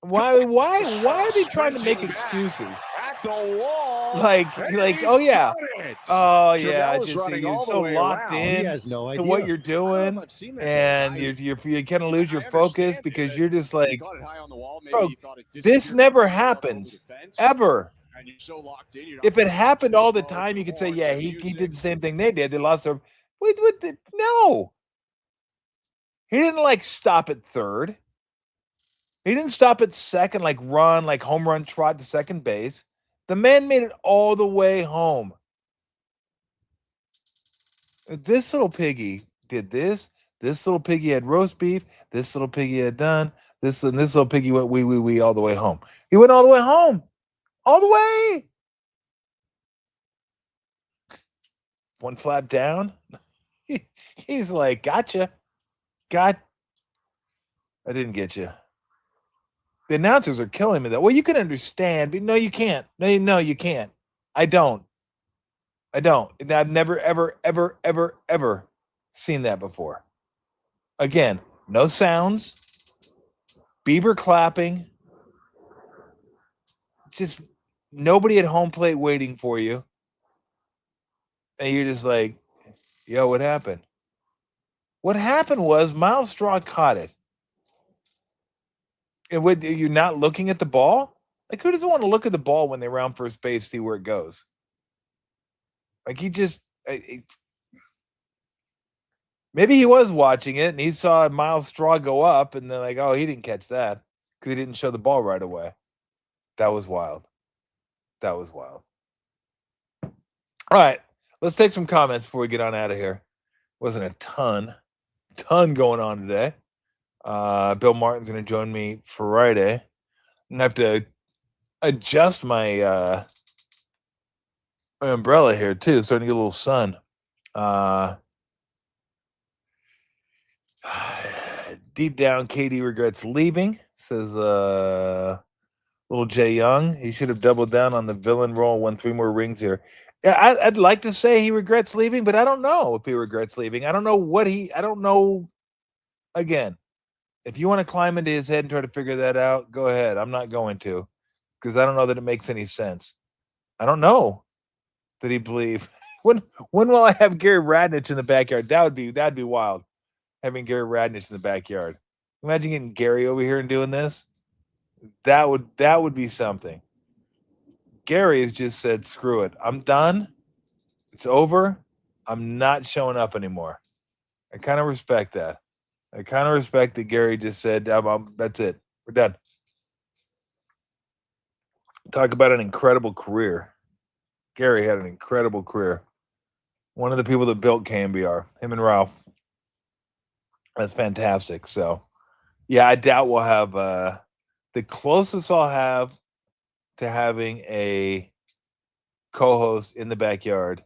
why are they trying to make excuses? At the wall. Like, oh yeah, just you're so locked in. He has no idea to what you're doing, and you kind of lose your focus because you're just like, bro, this never happens ever. And you're so locked in, if it happened all the time, you could say, yeah, he did the same thing they did. They lost their no. He didn't like stop at third. He didn't stop at second, like run, like home run trot to second base. The man made it all the way home. This little piggy did this. This little piggy had roast beef. This little piggy had done this, and this little piggy went wee all the way home. He went all the way home. All the way. one flap down. He's like, gotcha. I didn't get you. The announcers are killing me, though. Well, you can understand, but no, you can't. No, you can't. I don't. I've never, ever seen that before. Again, no sounds. Bieber clapping. Just nobody at home plate waiting for you. And you're just like, yo, what happened? What happened was Miles Straw caught it. And what, you're not looking at the ball? Like, who doesn't want to look at the ball when they're around first base, see where it goes? Like, he just... maybe he was watching it, and he saw Miles Straw go up, and they're like, oh, he didn't catch that because he didn't show the ball right away. That was wild. All right, let's take some comments before we get on out of here. Wasn't a ton going on today. Bill Martin's going to join me Friday. I'm going to have to adjust my umbrella here, too. Starting to get a little sun. Deep down, Katie regrets leaving, says little Jay Young. He should have doubled down on the villain role, won 3 more rings here. Yeah, I'd like to say he regrets leaving, but I don't know if he regrets leaving. I don't know. Again, if you want to climb into his head and try to figure that out, go ahead. I'm not going to, because I don't know that it makes any sense. I don't know that he believe. When will I have Gary Radnich in the backyard? That'd be wild. Having Gary Radnich in the backyard. Imagine getting Gary over here and doing this. That would be something. Gary has just said, screw it. I'm done. It's over. I'm not showing up anymore. I kind of respect that. I kind of respect that Gary just said, that's it. We're done. Talk about an incredible career. Gary had an incredible career. One of the people that built KMBR, him and Ralph. That's fantastic. So, yeah, I doubt we'll have the closest I'll have to having a co-host in the backyard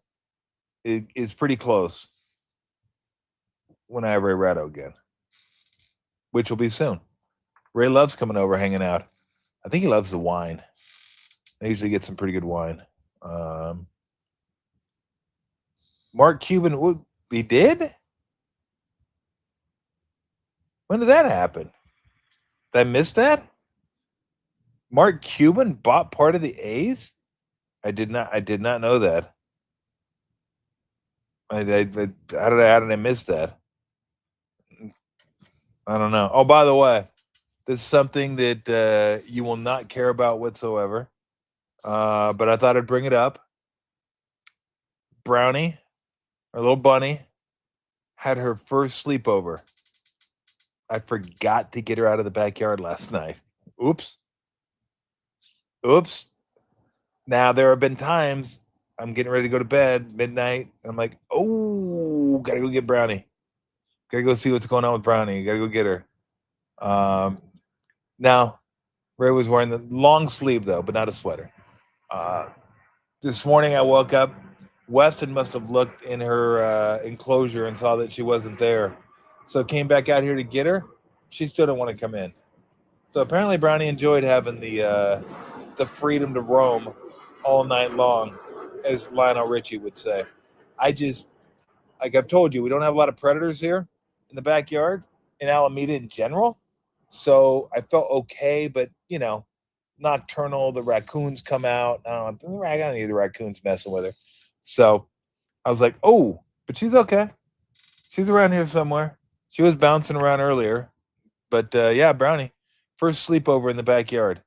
is pretty close when I have Ray Ratto again, which will be soon. Ray loves coming over, hanging out. I think he loves the wine. I usually get some pretty good wine. Mark Cuban, he did? When did that happen? Did I miss that? Mark Cuban bought part of the A's? I did not know that. How did I miss that? I don't know. Oh, by the way, this is something that you will not care about whatsoever. But I thought I'd bring it up. Brownie, our little bunny, had her first sleepover. I forgot to get her out of the backyard last night. Oops. Now, there have been times I'm getting ready to go to bed, midnight, and I'm like, oh, gotta go get Brownie. Gotta go see what's going on with Brownie. Gotta go get her. Now, Ray was wearing the long sleeve, though, but not a sweater. This morning I woke up. Weston must have looked in her enclosure and saw that she wasn't there. So came back out here to get her. She still didn't want to come in. So apparently Brownie enjoyed having the freedom to roam all night long, as Lionel Richie would say. Like I've told you, we don't have a lot of predators here in the backyard, in Alameda in general. So I felt okay, but, nocturnal, the raccoons come out. I don't need the raccoons messing with her. So I was like, oh, but she's okay. She's around here somewhere. She was bouncing around earlier. But, yeah, Brownie, first sleepover in the backyard.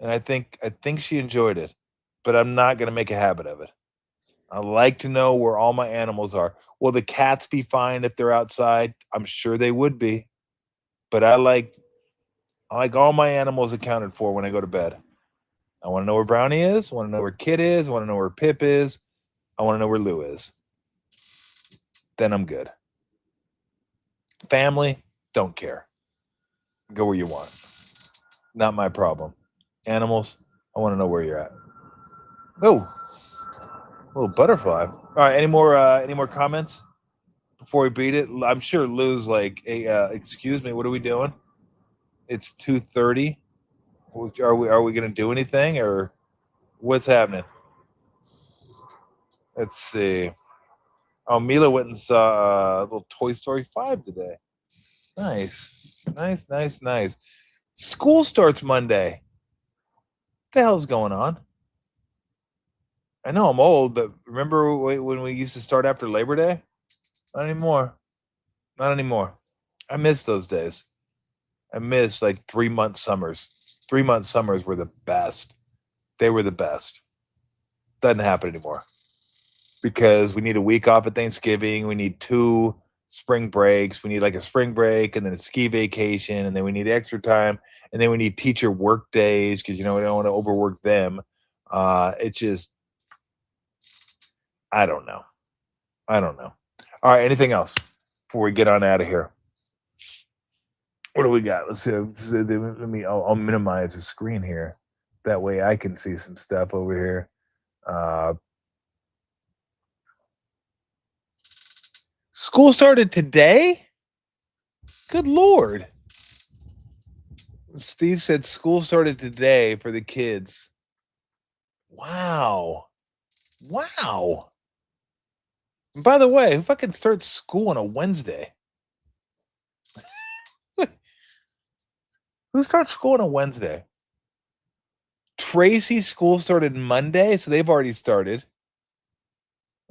And I think she enjoyed it. But I'm not going to make a habit of it. I like to know where all my animals are. Will the cats be fine if they're outside? I'm sure they would be. But I like all my animals accounted for when I go to bed. I want to know where Brownie is. I want to know where Kit is. I want to know where Pip is. I want to know where Lou is. Then I'm good. Family, don't care. Go where you want. Not my problem. Animals, I want to know where you're at. Oh, little butterfly. All right, any more comments before we beat it? I'm sure Lou's like, hey, excuse me, what are we doing? It's 2:30. Are we going to do anything or what's happening? Let's see. Oh, Mila went and saw a little Toy Story 5 today. Nice. School starts Monday. What the hell's going on? I know I'm old, but remember when we used to start after Labor Day? Not anymore. I miss those days. I miss like 3-month summers. 3-month summers were the best. They were the best. Doesn't happen anymore because we need a week off at Thanksgiving. We need 2 spring breaks. We need like a spring break and then a ski vacation, and then we need extra time, and then we need teacher work days because we don't want to overwork them. It's just, I don't know. All right, anything else before we get on out of here? What do we got? Let's see. I'll minimize the screen here. That way I can see some stuff over here. School started today? Good Lord. Steve said school started today for the kids. Wow. And by the way, who fucking starts school on a Wednesday? Who starts school on a Wednesday? Tracy's school started Monday, so they've already started.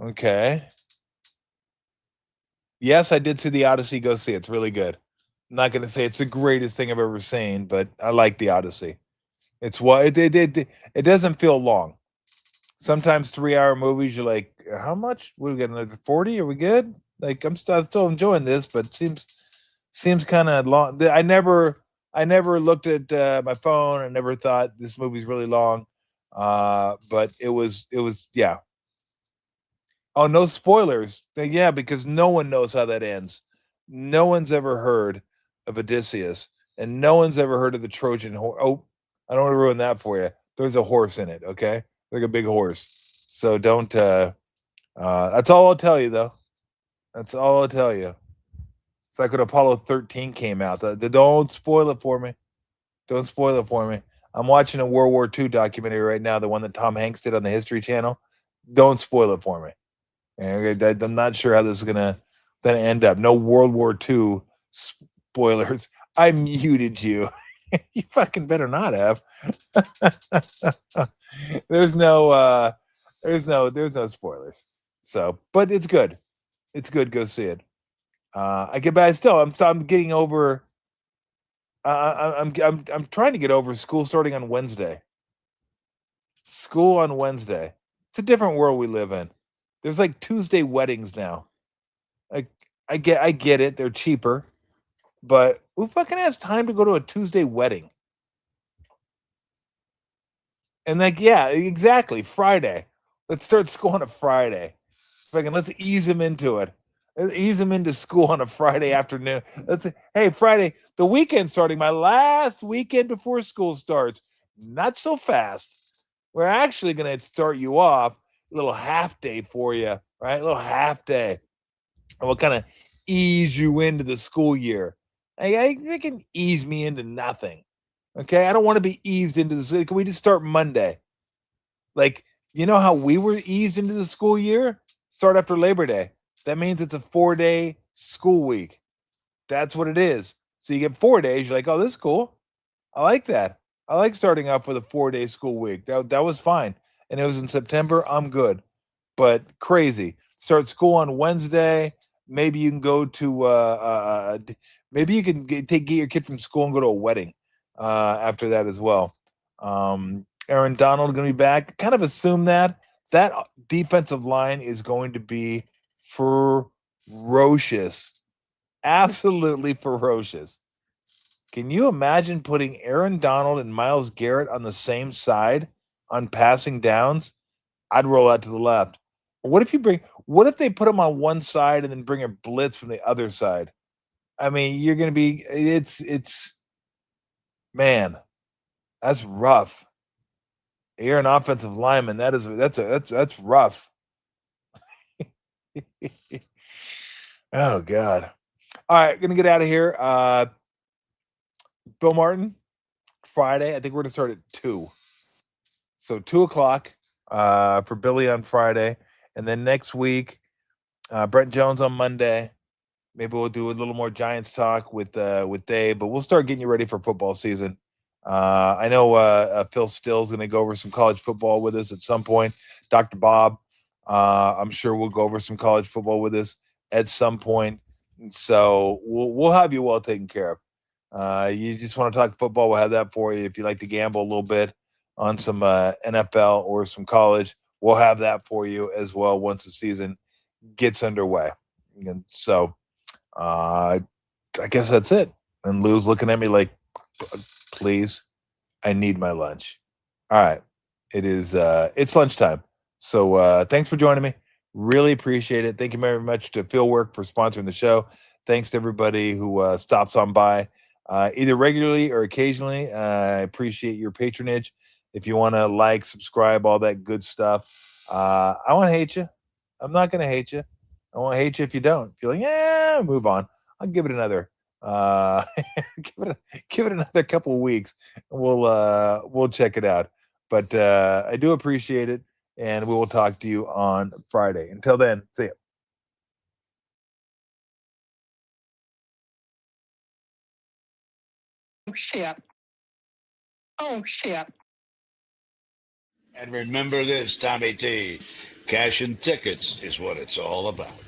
Okay. Yes, I did see the Odyssey. Go see it. It's really good. I'm not going to say it's the greatest thing I've ever seen, but I like the Odyssey. It's what it doesn't feel long. Sometimes 3-hour movies, you're like, how much? We got another 40? Are we good? Like I'm still enjoying this, but seems kind of long. I never looked at my phone. I never thought this movie's really long. But it was yeah. Oh, no spoilers. Yeah, because no one knows how that ends. No one's ever heard of Odysseus, and no one's ever heard of the Trojan horse. Oh, I don't want to ruin that for you. There's a horse in it, okay? Like a big horse. So don't that's all I'll tell you though. That's all I'll tell you. It's like when Apollo 13 came out. Don't spoil it for me. Don't spoil it for me. I'm watching a World War II documentary right now, the one that Tom Hanks did on the History Channel. Don't spoil it for me. I'm not sure how this is gonna end up. No World War II spoilers. I muted you. You fucking better not have. There's no spoilers. So, but it's good. It's good. Go see it. I'm getting over. I'm trying to get over school starting on Wednesday. School on Wednesday. It's a different world we live in. There's like Tuesday weddings now. Like I get it. They're cheaper, but who fucking has time to go to a Tuesday wedding? And like, yeah, exactly. Friday. Let's start school on a Friday. Fucking let's ease them into it. Let's ease them into school on a Friday afternoon. Hey, Friday, the weekend starting, my last weekend before school starts. Not so fast. We're actually going to start you off a little half day for you, right? A little half day. And we'll kind of ease you into the school year. They can ease me into nothing. Okay. I don't want to be eased into this. Can we just start Monday? Like, you know how we were eased into the school year? Start after Labor Day. That means it's a 4-day school week. That's what it is. So you get 4 days. You're like, oh, this is cool. I like that. I like starting off with a 4-day school week. That was fine. And it was in September. I'm good. But crazy. Start school on Wednesday. Maybe you can go to maybe you can get your kid from school and go to a wedding after that as well. Aaron Donald going to be back. Kind of assume that defensive line is going to be ferocious. Absolutely ferocious. Can you imagine putting Aaron Donald and Myles Garrett on the same side on passing downs? I'd roll out to the left. What if they put them on one side and then bring a blitz from the other side? I mean, you're going to be man, that's rough. You're an offensive lineman. That's rough. Oh God. All right, gonna get out of here. Bill Martin, Friday. I think we're gonna start at 2. So 2 o'clock for Billy on Friday. And then next week, Brent Jones on Monday. Maybe we'll do a little more Giants talk with Dave, but we'll start getting you ready for football season. I know Phil Still's going to go over some college football with us at some point. Dr. Bob, I'm sure we'll go over some college football with us at some point. So we'll have you well taken care of. You just want to talk football, we'll have that for you. If you like to gamble a little bit on some NFL or some college, we'll have that for you as well once the season gets underway. And so I guess that's it. And Lou's looking at me like, please, I need my lunch. All right. It's lunchtime. So thanks for joining me. Really appreciate it. Thank you very much to Fieldwork for sponsoring the show. Thanks to everybody who stops on by either regularly or occasionally. I appreciate your patronage. If you want to like, subscribe, all that good stuff. I won't hate you. I'm not going to hate you. I won't hate you if you don't. If you're like, yeah, move on. I'll give it another give it another couple of weeks and we'll check it out. But I do appreciate it, and we will talk to you on Friday. Until then, see ya. Oh shit. Oh shit. And remember this, Tommy T. Cash and tickets is what it's all about.